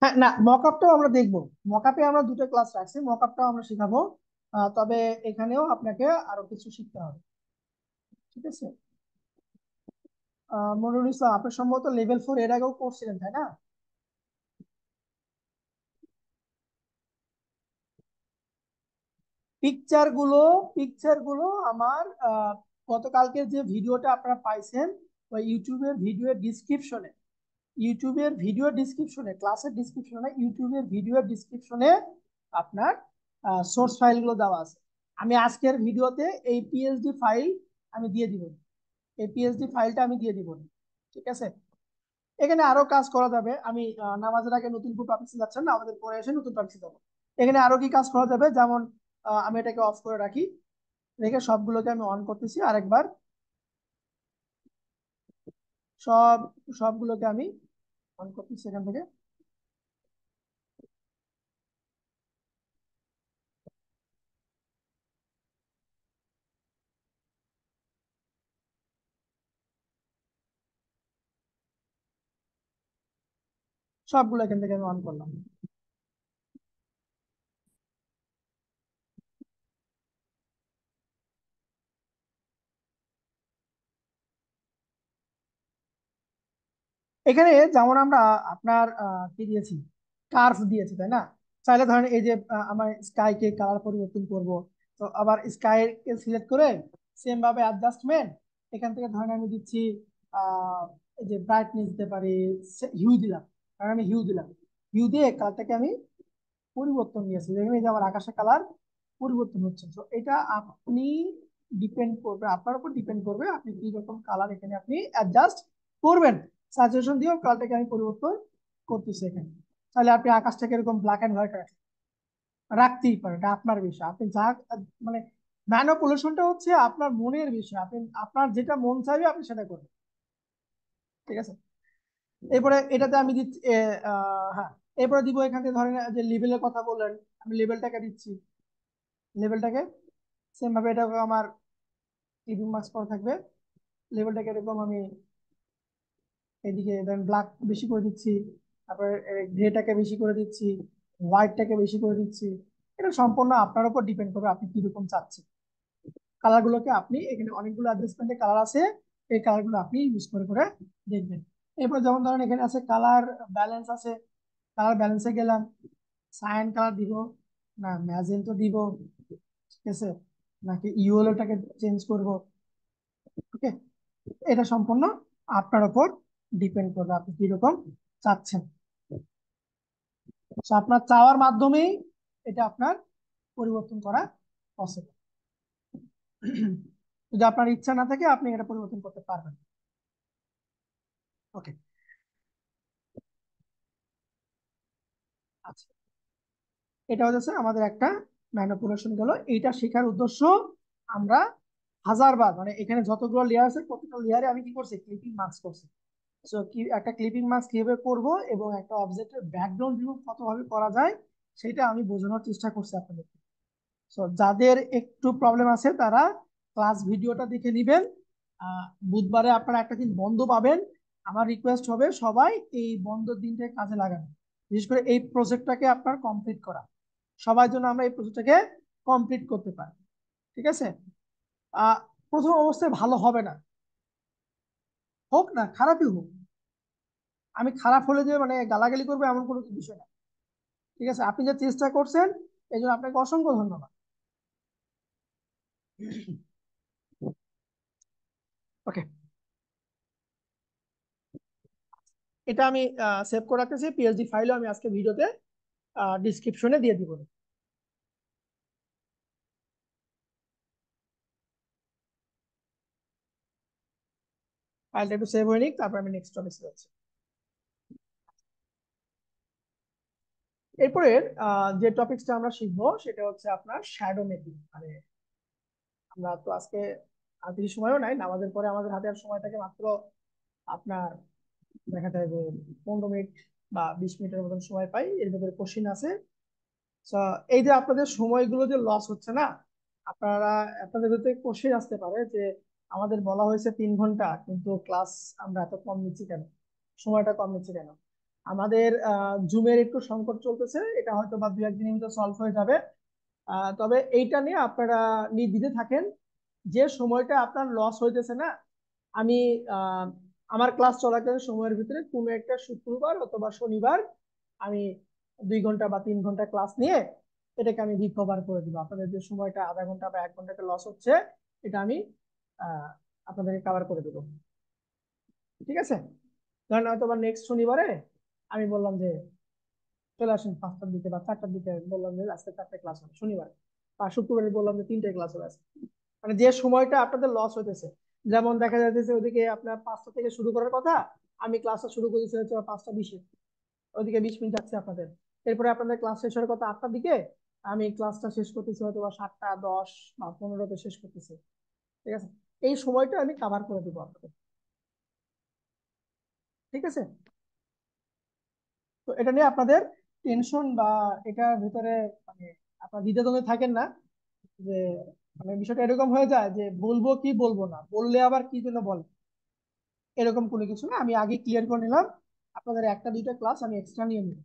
হ্যাঁ, না, মকআপটাও আমরা দেখবো। মকআপে আমরা 2টা ক্লাস রাখছি, মকআপটাও আমরা শেখাবো। তবে এখানেও আপনাকে আরো কিছু শিখতে হবে, ঠিক আছে। মনিরুল ইসলাম, আপনি সম্ভবত লেভেল 4 এর আগেও করছিলেন, তাই না? পিকচার গুলো আমার গতকালকে যে ভিডিওটা আপনারা পাইছেন, ওই ইউটিউবের ভিডিও ডিসক্রিপশনে ক্লাসের ডিসক্রিপশনে, ইউটিউবের ভিডিও ডিসক্রিপশনে আপনার সোর্স ফাইলগুলো দেওয়া আছে। আমি আজকের ভিডিওতে এই পিএইচডি ফাইল আমি দিয়ে দিব, এই পিএইচডি ফাইলটা আমি দিয়ে দিব, ঠিক আছে। এখানে আরো কাজ করা যাবে। আমি নামাজের আগে নতুন কোন টপিক যাচ্ছেন না, আমাদের পরে এসে নতুন টপিক যাবো। এখানে আরো কি কাজ করা যাবে, যেমন আমি এটাকে অফ করে রাখি, রেখে সবগুলোকে আমি অন করতেছি আরেকবার। সব সবগুলোকে আমি অন করতেছি এখান থেকে। সবগুলো এখান থেকে আমি অন করলাম। এখানে যেমন আমরা আপনার কি দিয়েছি, কার্ভ দিয়েছি, তাই না? চাইলে ধরেন এই যে আমার স্কাই কে কালার পরিবর্তন করব, তো আবার স্কাই কে সিলেক্ট করে সেম ভাবে অ্যাডজাস্টমেন্ট, এখান থেকে ধরেন আমি দিচ্ছি এই যে ব্রাইটনেস দিতে পারি, হিউ দিলাম, কারণ আমি হিউ দিলাম, হিউ দিয়ে কালারটাকে আমি পরিবর্তন নিয়েছি, দেখবেন এই যে আমার আকাশের কালার পরিবর্তন হচ্ছে। তো এটা আপনি ডিপেন্ড করবে, আপনার উপর ডিপেন্ড করবে আপনি কি রকম কালার এখানে আপনি অ্যাডজাস্ট করবেন। স্যাচুরেশন দিয়েও কালারটাকে আমি পরিবর্তন করতেছি এখানে। তাহলে আপনি আকাশটাকে এরকম ব্ল্যাক এন্ড হোয়াইট রাখতেই পারেন, এটা আপনার বিষয়। আপনি যা মানে ম্যানিপুলেশনটা হচ্ছে আপনার মনের বিষয়, আপনি আপনার যেটা মন চাইবে আপনি সেটা করবেন, ঠিক আছে। এরপরে এটাতে আমি দিচ্ছি হ্যাঁ, এরপরে দিব এখান থেকে ধরেন যে লেভেলের কথা বললেন, আমি লেভেলটাকে দিচ্ছি, লেভেলটাকে সেম ভাবে এটা আমার টিপিং মার্কস করা থাকবে। লেভেলটাকে এরকম আমি এদিকে ধরেন ব্ল্যাক বেশি করে দিচ্ছি, তারপরে গ্রেটাকে বেশি করে দিচ্ছি, হোয়াইটটাকে বেশি করে দিচ্ছি। এটা সম্পূর্ণ আপনার উপর ডিপেন্ড করবে আপনি কিরকম চাচ্ছেন। কালার গুলোকে আপনি এখানে অনেকগুলো অ্যাডজাস্টমেন্টের কালার আছে, এই কালার গুলো আপনি ইউজ করে করে দেখবেন। এরপর যেমন ধরেন এখানে আছে কালার ব্যালেন্স আছে, কালার ব্যালেন্সে গেলাম, সায়ান কালার দিব না ম্যাজেন্টো দিব, ঠিক আছে, নাকি ইয়েলোটাকে চেঞ্জ করব। ওকে, এটা সম্পূর্ণ আপনার উপর ডিপেন্ড করবে আপনি কিরকম চাচ্ছেন। তো আপনার চাওয়ার মাধ্যমেই এটা আপনার পরিবর্তন করা পসিবল। যদি আপনার ইচ্ছা না থাকে আপনি এটা পরিবর্তন করতে পারবেন। ওকে, আচ্ছা, এটা হচ্ছে আমাদের একটা ম্যানিপুলেশন গেল। এইটা শেখার উদ্দেশ্য আমরা হাজারবার, মানে এখানে যতগুলো লেয়ার আছে প্রত্যেকটা লেয়ারে আমি কি করছি, ক্লিপিং মার্কস করছি। সো কি একটা ক্লিপিং মার্কস কিভাবে করব এবং একটা অবজেক্টের ব্যাকগ্রাউন্ড রিমুভ কতভাবে করা যায় সেটা আমি বোঝানোর চেষ্টা করছি আপনাদেরকে। সো যাদের একটু প্রবলেম আছে তারা ক্লাস ভিডিওটা দেখে নেবেন। বুধবারে আপনারা একটা দিন বন্ধ পাবেন। আমার রিকোয়েস্ট হবে সবাই এই বন্ধের দিনটাকে কাজে লাগানো, বিশেষ করে এই প্রজেক্টটাকে আপনার কমপ্লিট করা, সবার জন্য আমরা এই প্রজেক্টটাকে কমপ্লিট করতে পারি। ঠিক আছে, আহ প্রথম অবস্থায় ভালো হবে না, হোক না খারাপই হোক, আমি খারাপ হলে যে মানে গালাগালি করবো এমন কোনো বিষয় না। ঠিক আছে, আপনি যে চেষ্টা করছেন এই জন্য আপনাকে অসংখ্য ধন্যবাদ। ওকে, এটা আমি সেভ করে রাখতেছি, পিএইচডি ফাইলও আমি আজকে ভিডিওতে ডিসক্রিপশনে দিয়ে দিব। ফাইলটা একটু সেভ হয়ে নিক, তারপর আমি নেক্সট টপিকে যাচ্ছি। এরপরে যে টপিকসটা আমরা শিখবো সেটা হচ্ছে আপনার শ্যাডো মেকিং। মানে আমরা তো আজকে আর বেশি সময়ও নাই, নামাজের পরে আমাদের হাতে আর সময় থাকে মাত্র আপনার দেখা যায় যে 15 মিনিট বা 20 মিনিটের মতন সময় পাই, এর ভিতরে কোশ্চিন আছে। তো এই যে আপনাদের সময়গুলো যে লস হচ্ছে না, আপনারা আপনাদের ভিতরে কোশ্চিন আসতে পারে যে আমাদের বলা হয়েছে 3 ঘন্টা কিন্তু ক্লাস আমরা এত কম নিচ্ছি কেন, সময়টা কম নিচ্ছি কেন। আমাদের জুমের একটু সংকট চলতেছে, এটা হয়তো বা 2-1 দিনের ভিতরে সলভ হয়ে যাবে। তবে এইটা নিয়ে আপনারা নির্দ্বিধে থাকেন। যে সময়টা আপনার লস হইতেছে না, আমি আহ, আমার ক্লাস চলাকালীন সময়ের ভিতরে কোনো একটা শুক্রবার অথবা শনিবার আমি 2 ঘন্টা বা 3 ঘন্টা ক্লাস নিয়ে এটাকে আমি রিকভার করে দিব। আপনাদের যে সময়টা আধা ঘন্টা বা 1 ঘন্টাতে লস হচ্ছে এটা আমি আহ আপনাদেরকে কভার করে দেবো। ঠিক আছে, ধরেন হয়তো বা নেক্সট শনিবারে আমি বললাম যে চলে আসেন 5টার দিকে বা 4টার দিকে, বললাম যে আজকে 4টে ক্লাস হবে শনিবার, বা শুক্রবারে বললাম যে 3টে ক্লাস হবে আজকে। মানে যে সময়টা আপনাদের লস হইতেছে, যেমন দেখা যাচ্ছে ওদিকে আপনার 5টা থেকে শুরু করার কথা, আমি ক্লাসটা শুরু করেছি হচ্ছে 5টা 20-এ, ওদিকে 20 মিনিট যাচ্ছে আপনাদের। এরপরে আপনাদের ক্লাস শেষ হওয়ার কথা 8টার দিকে, আমি ক্লাসটা শেষ করতেছি হয়তো বা 7টা 10 বা 15তে শেষ করতেছি। ঠিক আছে, এই সময়টা আমি কাভার করে দিব আপনাদের। ঠিক আছে, তো এটা নিয়ে আপনাদের টেনশন বা এটার ভিতরে মানে আপনার দ্বিধাদ্বন্দ্বে থাকেন না যে মানে বিষয়টা এরকম হয়ে যায় যে বলবো কি বলবো না, বললে আবার কি জন্য বল, এরকম কোনো কিছু না। আমি আগে ক্লিয়ার করে নিলাম, আপনাদের 1টা 2টা ক্লাস আমি এক্সট্রা নিয়ে নিব।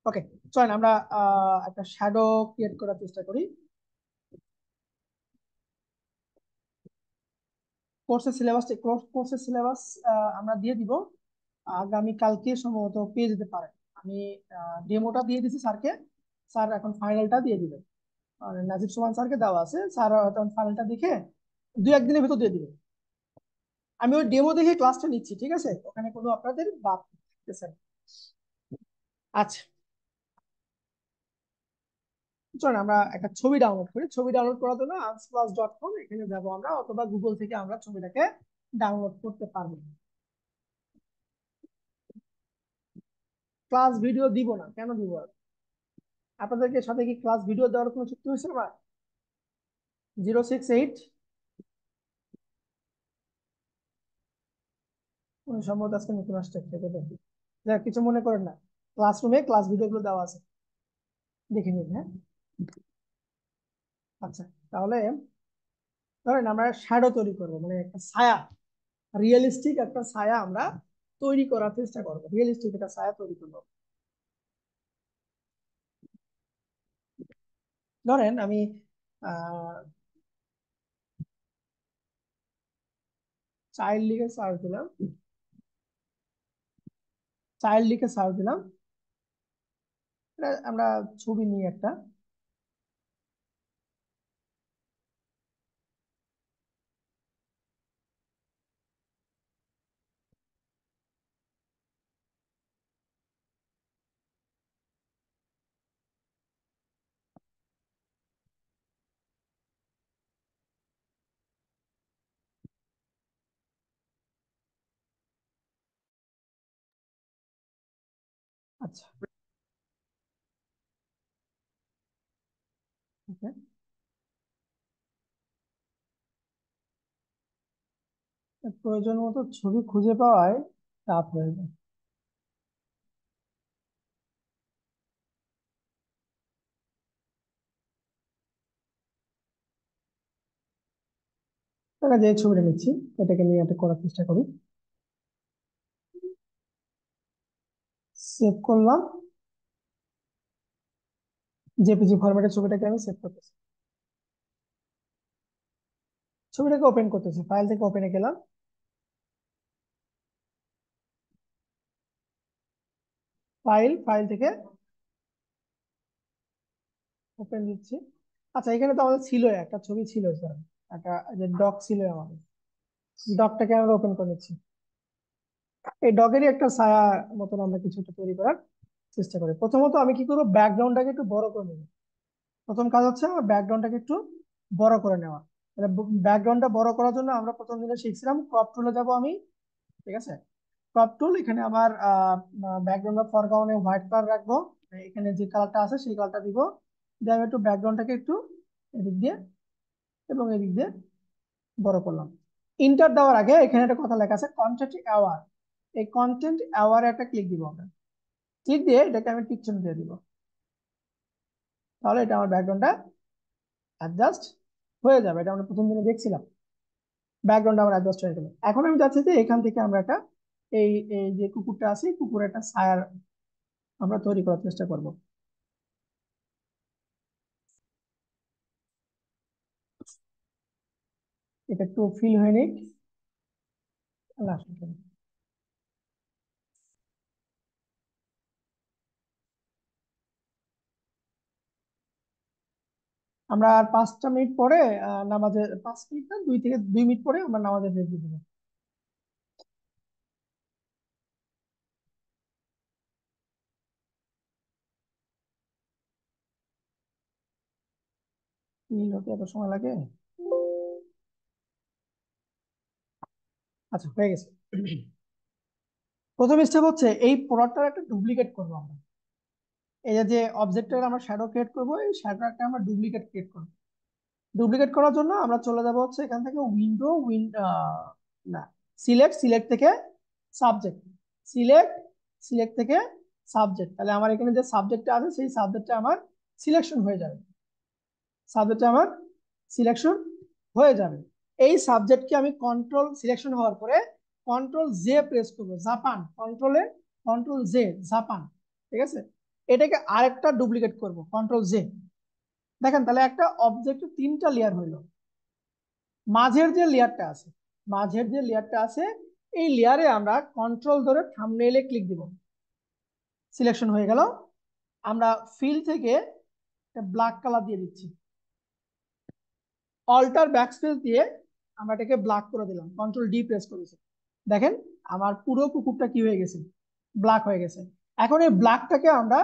ওকে, চলেন আমরা একটা শ্যাডো ক্রিয়েট করার চেষ্টা করি। কোর্সের সিলেবাস আমরা দিয়ে দিব আগামী কালকে, সম্ভবত পেয়ে যেতে পারে। আমি ডেমোটা দিয়ে দিছি স্যারকে, স্যার এখন ফাইনালটা দিয়ে দিবেন। নাজিব সুমান স্যারকে দেওয়া আছে, স্যার তখন ফাইনালটা দেখে 2-1 দিনের ভিতর দিয়ে দিবেন। আমি ওই ডেমো দেখে ক্লাসটা নিচ্ছি, ঠিক আছে, ওখানে কোনো আপনাদের বাদ থাকতেছে না। আচ্ছা, চলুন আমরা একটা ছবি ডাউনলোড করি। ছবি ডাউনলোড করার জন্য ansplus.com এখানে যাবো আমরা, অথবা গুগল থেকে আমরা ছবিটাকে ডাউনলোড করতে পারবো। ক্লাস ভিডিও দিব না, কেন দিব? আপনাদেরকে সাথে কি ক্লাস ভিডিও দেওয়ার কোনো চুক্তি হয়েছে আমার? 068 সম্ভবত আজকে নতুন আসছে খেতে দেখি, যা কিছু মনে করেন না, ক্লাসরুমে ক্লাস ভিডিও গুলো দেওয়া আছে, দেখে নিন। হ্যাঁ, আচ্ছা, তাহলে ধরেন আমরা শ্যাডো তৈরি করবো, মানে একটা ছায়া, রিয়েলিস্টিক একটা ছায়া আমরা তৈরি করার চেষ্টা করবো, রিয়েলিস্টিক একটা ছায়া তৈরি করবো। ধরেন আমি আহ চাইল্ড লিখে সার্চ দিলাম, চাইল্ড লিখে সার্চ দিলাম। আমরা ছবি নিয়ে একটা। আচ্ছা, ওকে। প্রয়োজন মতো ছবি খুঁজে পাওয়ায় চাপ হয়ে যায়। তাহলে যে ছবিটা নিচ্ছি এটাকে নিয়ে একটা করার চেষ্টা করি। সেভ করলাম, জেপিজি ফরম্যাটের ছবিটাকে আমি সেভ করতেছি। ছবিটাকে ওপেন করতেছি, ফাইল থেকে ওপেনে গেলাম, ফাইল, ফাইল থেকে ওপেন দিচ্ছি। আচ্ছা, এখানে তো আমাদের ছিল একটা ছবি ছিল স্যার, একটা যে ডগ ছিল আমাদের, ডগটাকে আমরা ওপেন করে নিচ্ছি। এই ডগেরই একটা ছায়া মতন আমরা কিছুটা তৈরি করার চেষ্টা করি। প্রথমত আমি কি করবো, ব্যাকগ্রাউন্ডটাকে একটু বড় করে নেব। প্রথম কাজ হচ্ছে আমার ব্যাকগ্রাউন্ডটাকে একটু বড় করে নেওয়া। তাহলে ব্যাকগ্রাউন্ডটা বড় করার জন্য আমরা প্রথম দিনে শিখছিলাম ক্রপ টুলে যাব আমি, ঠিক আছে। ক্রপ টুল, এখানে আমার ব্যাকগ্রাউন্ড ফরগ্রাউন্ডে হোয়াইট কালার রাখবো, এখানে যে কালারটা আছে সেই কালারটা দিব, দিয়ে আমি একটু ব্যাকগ্রাউন্ডটাকে একটু এদিক দিয়ে এবং এদিক দিয়ে বড় করলাম। ইন্টার দেওয়ার আগে এখানে একটা কথা লেখা আছে কন্টেন্ট অ্যাওয়ার, এই কন্টেন্ট অ্যাওয়ারে একটা ক্লিক দিব আমরা। ক্লিক দিয়ে এটাকে আমি পিকচার দিয়ে দিব, তাহলে এটা আমার ব্যাকগ্রাউন্ডটা অ্যাডজাস্ট হয়ে যাবে। এটা আমরা প্রথম দিনে দেখছিলাম, ব্যাকগ্রাউন্ড আমার অ্যাডজাস্ট হয়ে গেল। এখন আমি চাচ্ছি যে এখান থেকে আমরা একটা এই এই যে কুকুরটা আছে কুকুরের একটা ছায়ার আমরা তৈরি করার চেষ্টা করব। এটা একটু ফিল হয়ে নিক। না, আসলে না। আমরা আর 5টা মিনিট পরে নামাজের 5 মিনিট না 2 থেকে 2 মিনিট পরে আমরা নামাজের ব্রেক দিয়ে দেবো। নীল হতে এত সময় লাগে? আচ্ছা, হয়ে গেছে। প্রথম স্টেপ হচ্ছে এই প্রোডাক্টটার একটা ডুপ্লিকেট করবো আমরা। এই যে অবজেক্টের আমরা শ্যাডো ক্রিয়েট করবো, এই শ্যাডোটা আমরা ডুপ্লিকেট ক্রিয়েট করবো। ডুপ্লিকেট করার জন্য আমরা চলে যাব হচ্ছে এখান থেকে উইন্ডো না, সিলেক্ট, সিলেক্ট থেকে সাবজেক্ট, সিলেক্ট, সিলেক্ট থেকে সাবজেক্ট। তাহলে আমার এখানে যে সাবজেক্টটা আছে সেই সাবজেক্টটা আমার সিলেকশন হয়ে যাবে, সাবজেক্টটা আমার সিলেকশন হয়ে যাবে। এই সাবজেক্টকে আমি কন্ট্রোল সিলেকশন হওয়ার পরে কন্ট্রোল জে প্রেস করবো, জাপান, কন্ট্রোলে কন্ট্রোল জে, জাপান, ঠিক আছে। এটাকে আরেকটা ডুপ্লিকেট করব, কন্ট্রোল জে। দেখেন তাহলে একটা অবজেক্টের 3টা লেয়ার হইলো। মাঝের যে লেয়ারটা আছে, মাঝের যে লেয়ারটা আছে এই লেয়ারে আমরা কন্ট্রোল ধরে থাম্বনেইলে ক্লিক দিব, সিলেকশন হয়ে গেল। আমরা ফিল থেকে ব্ল্যাক কালার দিয়ে দিচ্ছি, অল্টার ব্যাকস্পেস দিয়ে আমরা এটাকে ব্ল্যাক করে দিলাম, কন্ট্রোল ডি প্রেস করেছি। দেখেন আমার পুরো কুকুরটা কি হয়ে গেছে, ব্ল্যাক হয়ে গেছে। এখন এই ব্ল্যাকটাকে আমরা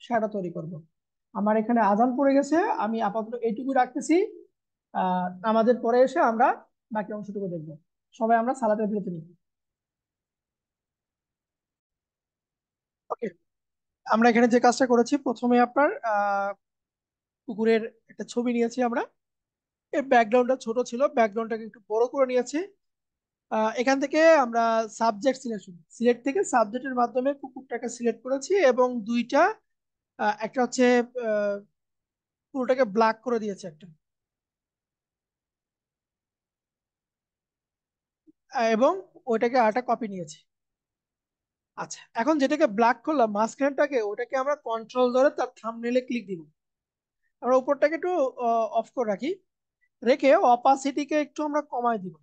শ্যাডো তৈরি করব। আমার এখানে আজান পড়ে গেছে, আমি আপাতত এইটুকু রাখতেছি। আমাদের পরে এসে আমরা বাকি অংশটুকু দেখবো। সবাই আমরা সালাতের বিরতি নিই। ওকে, আমরা এখানে যে কাজটা করেছি, প্রথমে আপনার কুকুরের একটা ছবি নিয়েছি আমরা। এর ব্যাকগ্রাউন্ডটা ছোট ছিল, ব্যাকগ্রাউন্ডটাকে একটু বড় করে নিয়েছি। এখান থেকে আমরা সাবজেক্ট সিলেকশন, সিলেক্ট থেকে সাবজেক্টের মাধ্যমে কুকুরটাকে সিলেক্ট করেছি এবং দুইটা একটা হচ্ছে আহ, পুরোটাকে ব্ল্যাক করে দিয়েছে একটা, এবং ওইটাকে আরেকটা কপি নিয়েছি। আচ্ছা, এখন যেটাকে ব্ল্যাক করলাম মাঝখানটাকে, ওটাকে আমরা কন্ট্রোল ধরে তার থাম্বনেইলে ক্লিক দিব। আমরা উপরটাকে একটু অফ করে রাখি, রেখে অপাসিটিকে একটু আমরা কমাই দিব।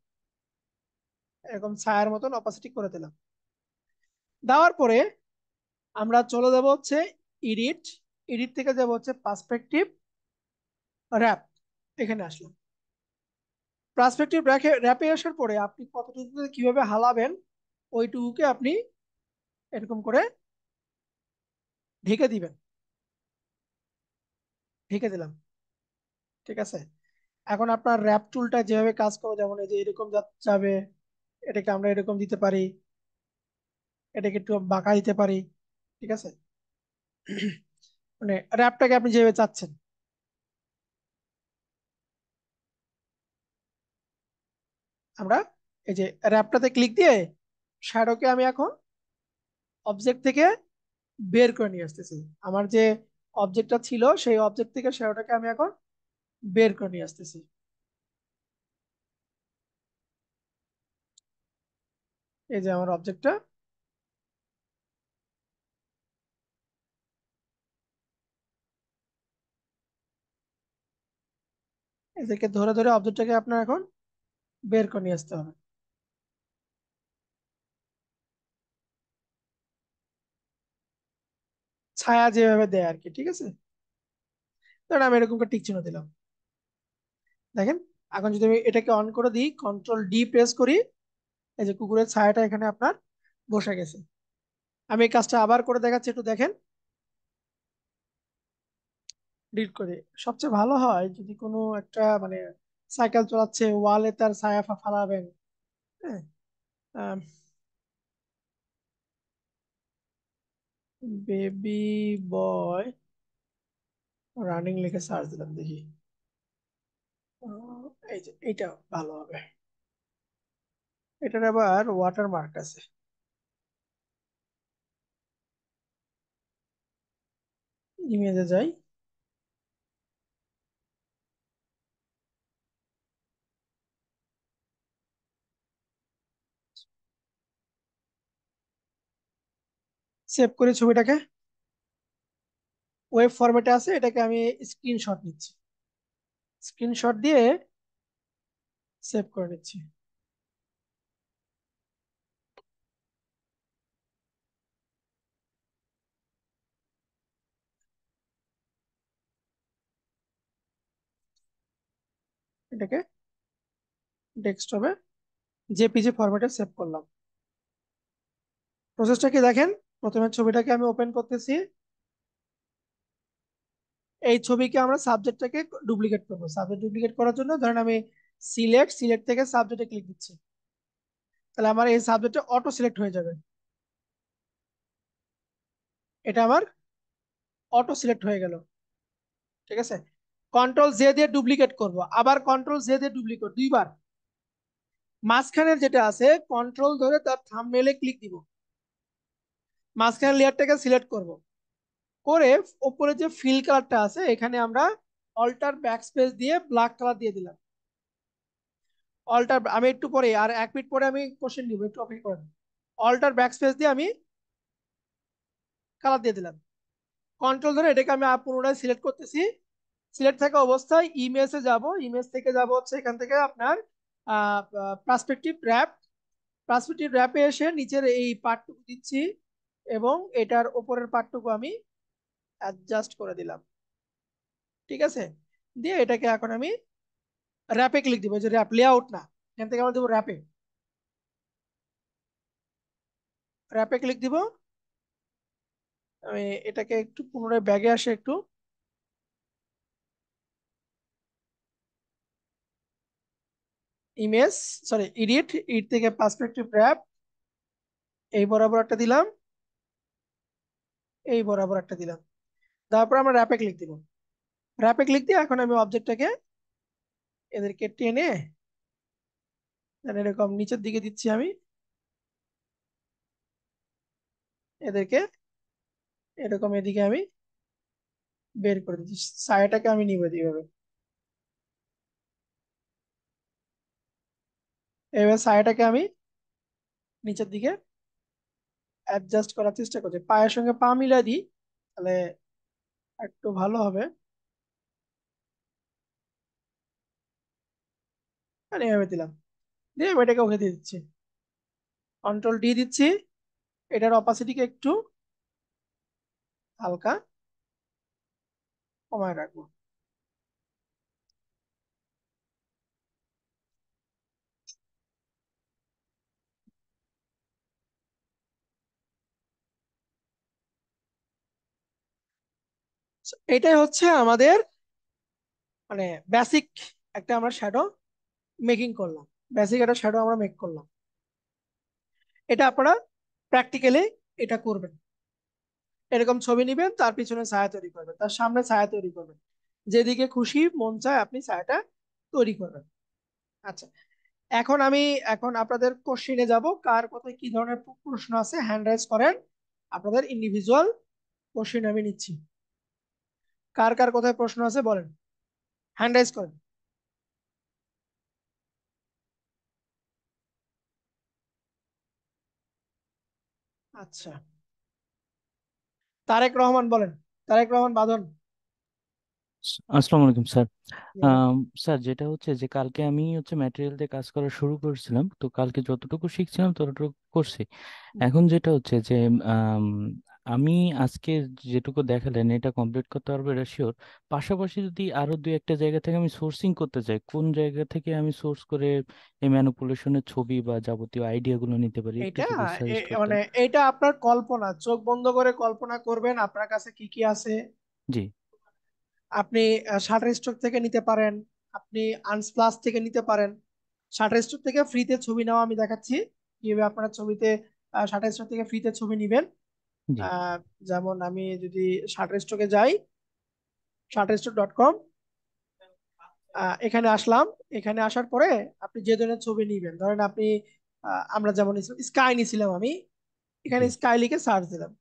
এরকম ছায়ার মতন অপাসিটি করে দিলাম। দেওয়ার পরে আমরা চলে যাব হচ্ছে এডিট। এডিট থেকে যাব হচ্ছে পার্সপেক্টিভ র্যাপ। এখানে আসলাম। পার্সপেক্টিভ র্যাপে আসার পরে আপনি কতটুকু কিভাবে হালাবেন ওইটুকুকে আপনি এরকম করে ঢেকে দিবেন। ঢেকে দিলাম। ঠিক আছে। এখন আপনার র্যাপ টুলটা যেভাবে কাজ করে, যেমন এই যে এরকম যাবে, এটাকে আমরা এরকম দিতে পারি, এটাকে একটু বাঁকা দিতে পারি। ঠিক আছে। মানে র্যাপটাকে আপনি যেভাবে চাচ্ছেন। আমরা এই যে র্যাপটাতে ক্লিক দিয়ে শ্যাডোকে আমি এখন অবজেক্ট থেকে বের করে নিয়ে আসতেছি। আমার যে অবজেক্টটা ছিল সেই অবজেক্ট থেকে শ্যাডোটাকে আমি এখন বের করে নিয়ে আসতেছি। এই যে আমার অবজেক্টটা। এদেরকে ধরে ধরে অবজেক্টটাকে আপনার এখন বের করে নিয়ে আসতে হবে। ছায়া যেভাবে দেয় আর কি। ঠিক আছে। ধরেন আমি এরকম করে টিক চিহ্ন দিলাম। দেখেন, এখন যদি আমি এটাকে অন করে দিই, কন্ট্রোল ডি প্রেস করি, এই যে কুকুরের ছায়াটা এখানে আপনার বসে গেছে। আমি এই কাজটা আবার করে দেখাচ্ছি, একটু দেখেন। ডিলিট করে সবচেয়ে ভালো হয় যদি কোনো একটা মানে সাইকেল চালাচ্ছে, ওয়ালে তার ছায়া ফালাবেন। হ্যাঁ। বেবি বয় রানিং লিখে সার্চ দিলাম, দেখি। এই যে এইটা ভালো হবে। এটার আবার ওয়াটার মার্ক আছে। ইমেজে যাই। সেভ করে ছবিটাকে ওয়েব ফরম্যাটে আছে, এটাকে আমি স্ক্রিনশট নিচ্ছি। স্ক্রিনশট দিয়ে সেভ করে নিচ্ছি। এটাকে ডেস্কটপে জেপিজি ফরম্যাটে সেভ করলাম। প্রসেসটা কি দেখেন। প্রথমে ছবিটাকে আমি ওপেন করতেছি। এই ছবিকে আমরা সাবজেক্টটাকে ডুপ্লিকেট করবো। সাবজেক্ট ডুপ্লিকেট করার জন্য ধরেন আমি সিলেক্ট থেকে সাবজেক্টে ক্লিক দিচ্ছি। তাহলে আমার এই সাবজেক্টটা অটো সিলেক্ট হয়ে যাবে। এটা আমার অটো সিলেক্ট হয়ে গেল। ঠিক আছে। কন্ট্রোল জে দিয়ে ডুপ্লিকেট করব, আবার কন্ট্রোল জে দিয়ে ডুপ্লিকেট দুইবার। মাঝখানের যেটা আছে কন্ট্রোল ধরে তার থাম্বনেইলে ক্লিক দিব। মাঝখানের লেয়ারটাকে সিলেক্ট করব, করে উপরে যে ফিল কালারটা আছে এখানে আমরা অল্টার ব্যাকস্পেস দিয়ে ব্ল্যাক কালার দিয়ে দিলাম। অল্টার, আমি একটু পরে আর 1 মিনিট পরে আমি কোশ্চেন নিব, একটু অপেক্ষা করেন। অল্টার ব্যাকস্পেস দিয়ে আমি কালার দিয়ে দিলাম। কন্ট্রোল ধরে এটাকে আমি পুনরায় সিলেক্ট করতেছি। সিলেক্ট থাকা অবস্থায় ইমেজে যাব, ইমেজ থেকে যাব হচ্ছে এখান থেকে আপনার পার্সপেক্টিভ র্যাপ। পার্সপেক্টিভ র্যাপে এসে নিচের এই পার্টটুকু দিচ্ছি এবং এটার উপরের পার্টটুকু আমি অ্যাডজাস্ট করে দিলাম। ঠিক আছে। দিয়ে এটাকে এখন আমি র্যাপে ক্লিক দিব, যে র্যাপ লেআউট না, এখান থেকে আমরা দেবো র্যাপে। র্যাপে ক্লিক দিব। আমি এটাকে একটু পুনরায় ব্যাগে আসে একটু। ইমেজ, সরি এডিট, ইট থেকে পার্সপেক্টিভ র্যাপ, এই বরাবর একটা দিলাম, এই বরাবর একটা দিলাম। তারপর আমরা র্যাপে ক্লিক দিব। র্যাপে ক্লিক দিয়ে এখন আমি অবজেক্টটাকে এদেরকে টেনে এরকম নিচের দিকে দিচ্ছি আমি। এদেরকে এরকম এদিকে আমি বের করে দিচ্ছি। ছায়াটাকে আমি নিবে এইভাবে। এবার ছায়াটাকে আমি নিচের দিকে অ্যাডজাস্ট করার চেষ্টা করছি, পায়ের সঙ্গে পা মিলাই দিই, তাহলে একটু ভালো হবে। মানে এভাবে দিলাম, দিয়ে আমি এটাকে ওকে দিয়ে দিচ্ছি। কন্ট্রোল ডি দিচ্ছি, এটার অপাসিটিকে একটু হালকা কমায় রাখবো। এটাই হচ্ছে আমাদের মানে বেসিক একটা আমরা শ্যাডো মেকিং করলাম, বেসিক একটা শ্যাডো আমরা মেক করলাম। এটা আপনারা প্র্যাকটিক্যালি এটা করবেন, এরকম ছবি নিবেন, তার পিছনে ছায়া তৈরি করবেন, তার সামনে ছায়া তৈরি করবেন, যেদিকে খুশি মন চায় আপনি ছায়াটা তৈরি করবেন। আচ্ছা, এখন আমি এখন আপনাদের কোশ্চিনে যাব, কার কোথায় কি ধরনের প্রশ্ন আছে হ্যান্ড রাইজ করেন, আপনাদের ইন্ডিভিজুয়াল কোশ্চিন আমি নিচ্ছি। কার কার কোথায় প্রশ্ন আছে বলেন, হ্যান্ড রাইজ করেন। আচ্ছা, তারেক রহমান বলেন, তারেক রহমান বাঁধন। আসসালামু আলাইকুম স্যার। জি বলেন। স্যার, যেটা হচ্ছে যে কালকে আমি হচ্ছে ম্যাটেরিয়াল দিয়ে কাজ করা শুরু করেছিলাম, তো কালকে যতটুকু শিখছিলাম ততটুকু করছি। এখন যেটা হচ্ছে যে আম, আমি আজকে যেটুকু দেখালেন এটা কমপ্লিট করতে পারবো এটা শিওর। পাশাপাশি যদি আরো দুই একটা জায়গা থেকে আমি সোর্সিং করতে চাই, কোন জায়গা থেকে আমি সোর্স করে এই ম্যানিপুলেশনের ছবি বা যাবতীয় আইডিয়া গুলো নিতে পারি, একটু এটা যদি সাজেস্ট করতেন। মানে এটা আপনার কল্পনা, চোখ বন্ধ করে কল্পনা করবেন আপনার কাছে কি কি আছে। জি। আপনি শাটার স্টক থেকে নিতে পারেন, আপনি আনস্প্লাস থেকে নিতে পারেন। শাটার স্টক থেকে ফ্রিতে ছবি নেওয়া আমি দেখাচ্ছি কিভাবে আপনারা ছবিতে শাটার স্টক থেকে ফ্রিতে ছবি নিবেন। জি। আহ, যেমন আমি যদি শাটার স্টকে যাই, shutterstock.com, এখানে আসলাম। এখানে আসার পরে আপনি যে ধরনের ছবি নিবেন, ধরেন আপনি আমরা যেমন স্কাই নিছিলাম, আমি এখানে জি। স্কাই লিখে সার্চ দিলাম,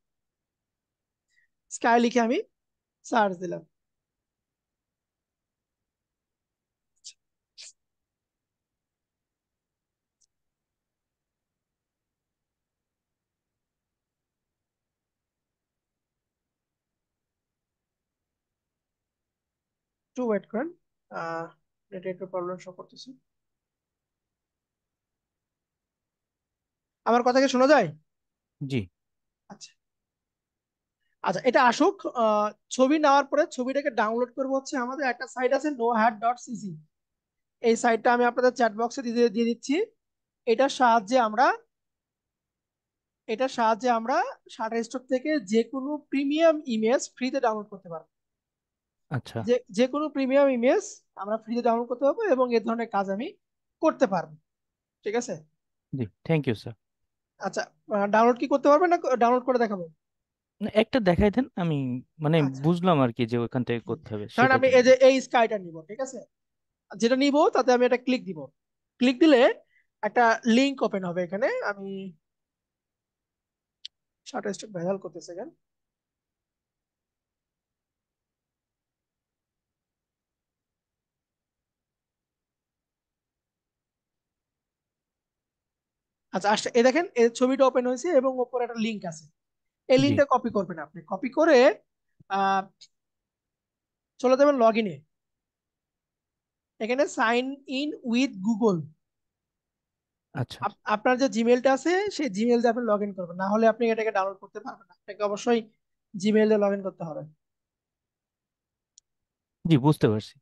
স্কাই লিখে আমি সার্চ দিলাম। একটু ওয়েট করেন, নেটে একটু প্রবলেম শো করতেছে। আমার কথা কি শোনা যায়? জি। আচ্ছা, আচ্ছা, এটা আসুক। ছবি নেওয়ার পরে ছবিটাকে ডাউনলোড করবো হচ্ছে আমাদের একটা সাইট আছে nohat.cc, এই সাইটটা আমি আপনাদের চ্যাট বক্সে দিয়ে দিয়ে দিচ্ছি। এটার সাহায্যে আমরা এটার সাহায্যে আমরা শাটারস্টক থেকে যে কোনো প্রিমিয়াম ইমেজ ফ্রিতে ডাউনলোড করতে পারবো। আচ্ছা। যে যে কোনো প্রিমিয়াম ইমেজ আমরা ফ্রিতে ডাউনলোড করতে পারবো এবং এ ধরনের কাজ আমি করতে পারবো। ঠিক আছে। জি, থ্যাংক ইউ স্যার। আচ্ছা, ডাউনলোড কি করতে পারবেন না ডাউনলোড করে দেখাবো? না, একটা দেখাই দেন, আমি মানে আচ্ছা, বুঝলাম আর কি যে ওখান থেকে করতে হবে ধরেন সেটার আমি এই জন্য। যে এই স্কাইটা নিব, ঠিক আছে, যেটা নিব তাতে আমি একটা ক্লিক দিব। ক্লিক দিলে একটা লিংক ওপেন হবে এখানে। আমি শাটার স্টক ভেজাল করতেছে কেন? আচ্ছা, আসলে এই দেখেন এই ছবিটা ওপেন হয়েছে এবং ওপরে একটা লিংক আছে। এই জি। লিংকটা কপি করবেন, আপনি কপি করে আহ, চলে যাবেন লগ ইনে। এখানে সাইন ইন উইথ গুগল, আচ্ছা। আপনার যে জিমেলটা আছে সেই জিমেল দিয়ে আপনি লগ ইন করবেন, না হলে আপনি এটাকে ডাউনলোড করতে পারবেন না, আপনাকে অবশ্যই জিমেল দিয়ে লগ ইন করতে হবে। জি, বুঝতে পারছি।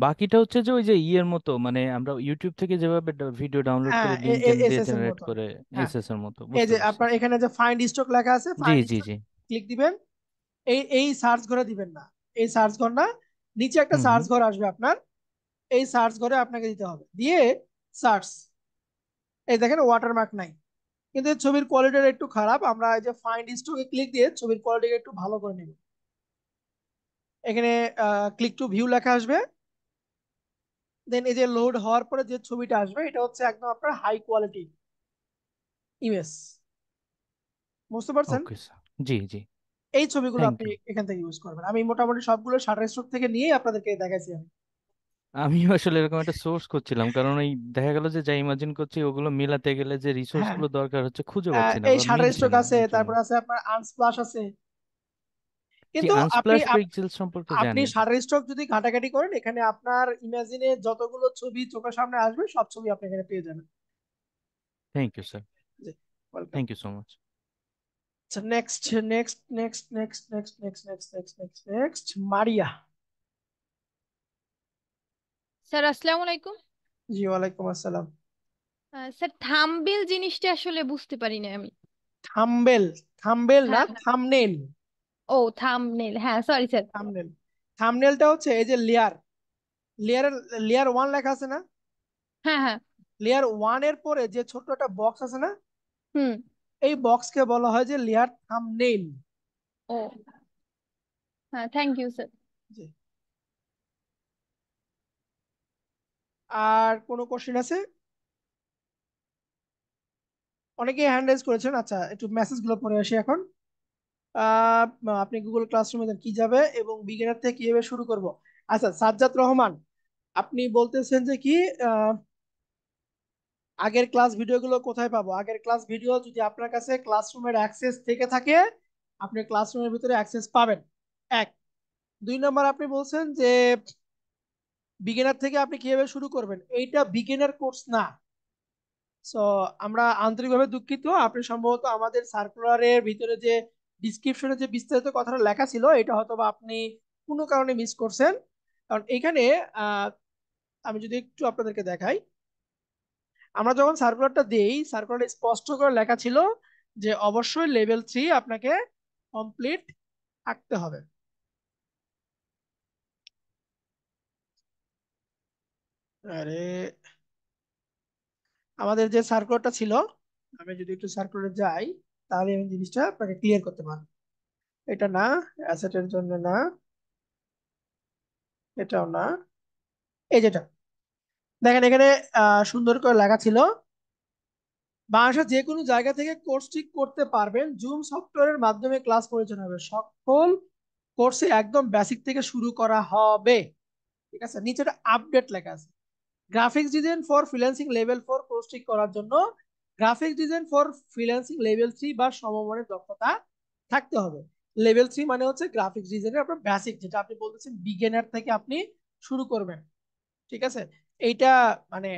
বাকিটা হচ্ছে যে ওই যে ইয়ের মতো, মানে আমরা ইউটিউব থেকে যেভাবে ভিডিও ডাউনলোড হ্যাঁ, করে লিঙ্ক এস দিয়ে এস এর জেনারেট মতো। করে, হ্যাঁ, এসএস এর মতো, এই বুঝতে যে পারছি। আপনার এখানে যে ফাইন্ড স্টক লেখা আছে, জি, ফাইন্ড জি, স্টক জি। ক্লিক দিবেন। এই সার্চ ঘরে দিবেন না, এই সার্চ ঘর না, নিচে একটা হুম, সার্চ হুম। ঘর আসবে আপনার, এই সার্চ ঘরে আপনাকে দিতে হবে, দিয়ে সার্চ। এই দেখেন ওয়াটারমার্ক নাই, কিন্তু এর ছবির কোয়ালিটিটা একটু খারাপ, আমরা এই যে ফাইন্ড স্টকে ক্লিক দিয়ে ছবির কোয়ালিটি একটু ভালো করে নিব। এখানে ক্লিক টু ভিউ লেখা আসবে, দেন এই যে লোড হওয়ার পরে যে ছবিটা আসবে এটা হচ্ছে একদম আপনার হাই কোয়ালিটি ইমেজ। বুঝতে পারছেন? Okay sir. জি, জি। এই ছবিগুলো থ্যাংক আপনি ইউ। এখান থেকে ইউজ করবেন, আমি মোটামুটি সবগুলো শাটার স্টক থেকে নিয়েই আপনাদেরকে দেখাইছি আমি। আমি আসলে এরকম একটা সোর্স করছিলাম, কারণ এই দেখা গেল যে যা ইমাজিন করছি ওগুলো মিলাতে গেলে যে রিসোর্স হ্যাঁ, গুলো দরকার হচ্ছে খুঁজে পাচ্ছি না এই বা শাটার মিলছে স্টক না আছে, এর জন্য। তারপর আছে আপনার আনস্প্লাশ আছে। জি, কিন্তু আপনি আনস্প্ল্যাশ পিক্সেল সম্পর্কে আপনি জানি। শাটার স্টক যদি ঘাটাঘাটি করেন, এখানে আপনার ইমাজিনে যতগুলো ছবি চোখের সামনে আসবে সব ছবি আপনি এখানে পেয়ে যাবেন। Thank you sir. Welcome. Thank you so much. আচ্ছা, next next next next next next next next next next Maria. Sir আসসালামু আলাইকুম। জি, ওয়ালাইকুম আসসালাম। স্যার থাম্বনেল জিনিসটা আসলে বুঝতে পারি না আমি। থাম্বেল? থাম্বেল না, হ্যাঁ হ্যাঁ। থামনেল। ও থাম্বনেল, হ্যাঁ সরি স্যার। থামনেল। থামনেলটা হচ্ছে এই যে লেয়ারের লেয়ার ওয়ান লেখা আছে না, হ্যাঁ হ্যাঁ। লেয়ার ওয়ান এর পরে যে ছোট্ট একটা বক্স আছে না, হুম। এই বক্সকে বলা হয় যে লেয়ার থামনেল। ও হ্যাঁ, থ্যাংক ইউ স্যার। জি। আর কোনো কোশ্চেন আছে? অনেকেই হ্যান্ড রেজ করেছেন। আচ্ছা, একটু মেসেজ গুলো পড়ে আসি এখন। আহ, আপনি গুগল ক্লাসরুমে কি যাবে এবং বিগিনার থেকে কিভাবে শুরু করব। আচ্ছা, সাজ্জাদ রহমান, আপনি বলতেছেন যে কি আহ, আগের ক্লাস ভিডিওগুলো কোথায় পাবো? আগের ক্লাস ভিডিও যদি আপনার কাছে ক্লাসরুমের অ্যাক্সেস থেকে থাকে, আপনি ক্লাসরুমের ভিতরে অ্যাক্সেস পাবেন। এক। দুই নম্বর, আপনি বলছেন যে বিগিনার থেকে আপনি কিভাবে শুরু করবেন, এইটা বিগিনার কোর্স না। সো আমরা আন্তরিকভাবে দুঃখিত, আপনি সম্ভবত আমাদের সার্কুলারের ভিতরে যে ডিসক্রিপশনে যে বিস্তারিত কথাটা লেখা ছিল, এটা হয়তো বা আপনি কোনো কারণে মিস করছেন। কারণ এখানে আহ, আমি যদি একটু আপনাদেরকে দেখাই, আমরা যখন সার্কুলারটা দেই, সার্কুলারে স্পষ্ট করে লেখা ছিল যে অবশ্যই লেভেল 3 আপনাকে কমপ্লিট থাকতে হবে। আরে, আমাদের যে সার্কুলারটা ছিল, আমি যদি একটু সার্কুলারে যাই, তাহলে আমি জিনিসটা আপনাকে ক্লিয়ার করতে পারবো। এটা না, অ্যাসেটের জন্য না, এটাও না, এই যেটা দেখেন এখানে সুন্দর করে লেখা ছিল, বাংলাদেশের যে কোনো জায়গা থেকে কোর্সটি করতে পারবেন, জুম সফটওয়্যারের মাধ্যমে ক্লাস পরিচালনা হবে, সকল কোর্সে একদম বেসিক থেকে শুরু করা হবে। ঠিক আছে, নিচে একটা আপডেট লেখা আছে। Graphics design for freelancing level 4 কোর্সটি করার জন্য graphics design for freelancing level 3 বা সমমানের দক্ষতা থাকতে হবে। লেভেল 3 মানে হচ্ছে গ্রাফিক্স ডিজাইনের আপনার বেসিক, যেটা আপনি বলতেছেন বিগিনার থেকে আপনি শুরু করবেন। ঠিক আছে, এইটা মানে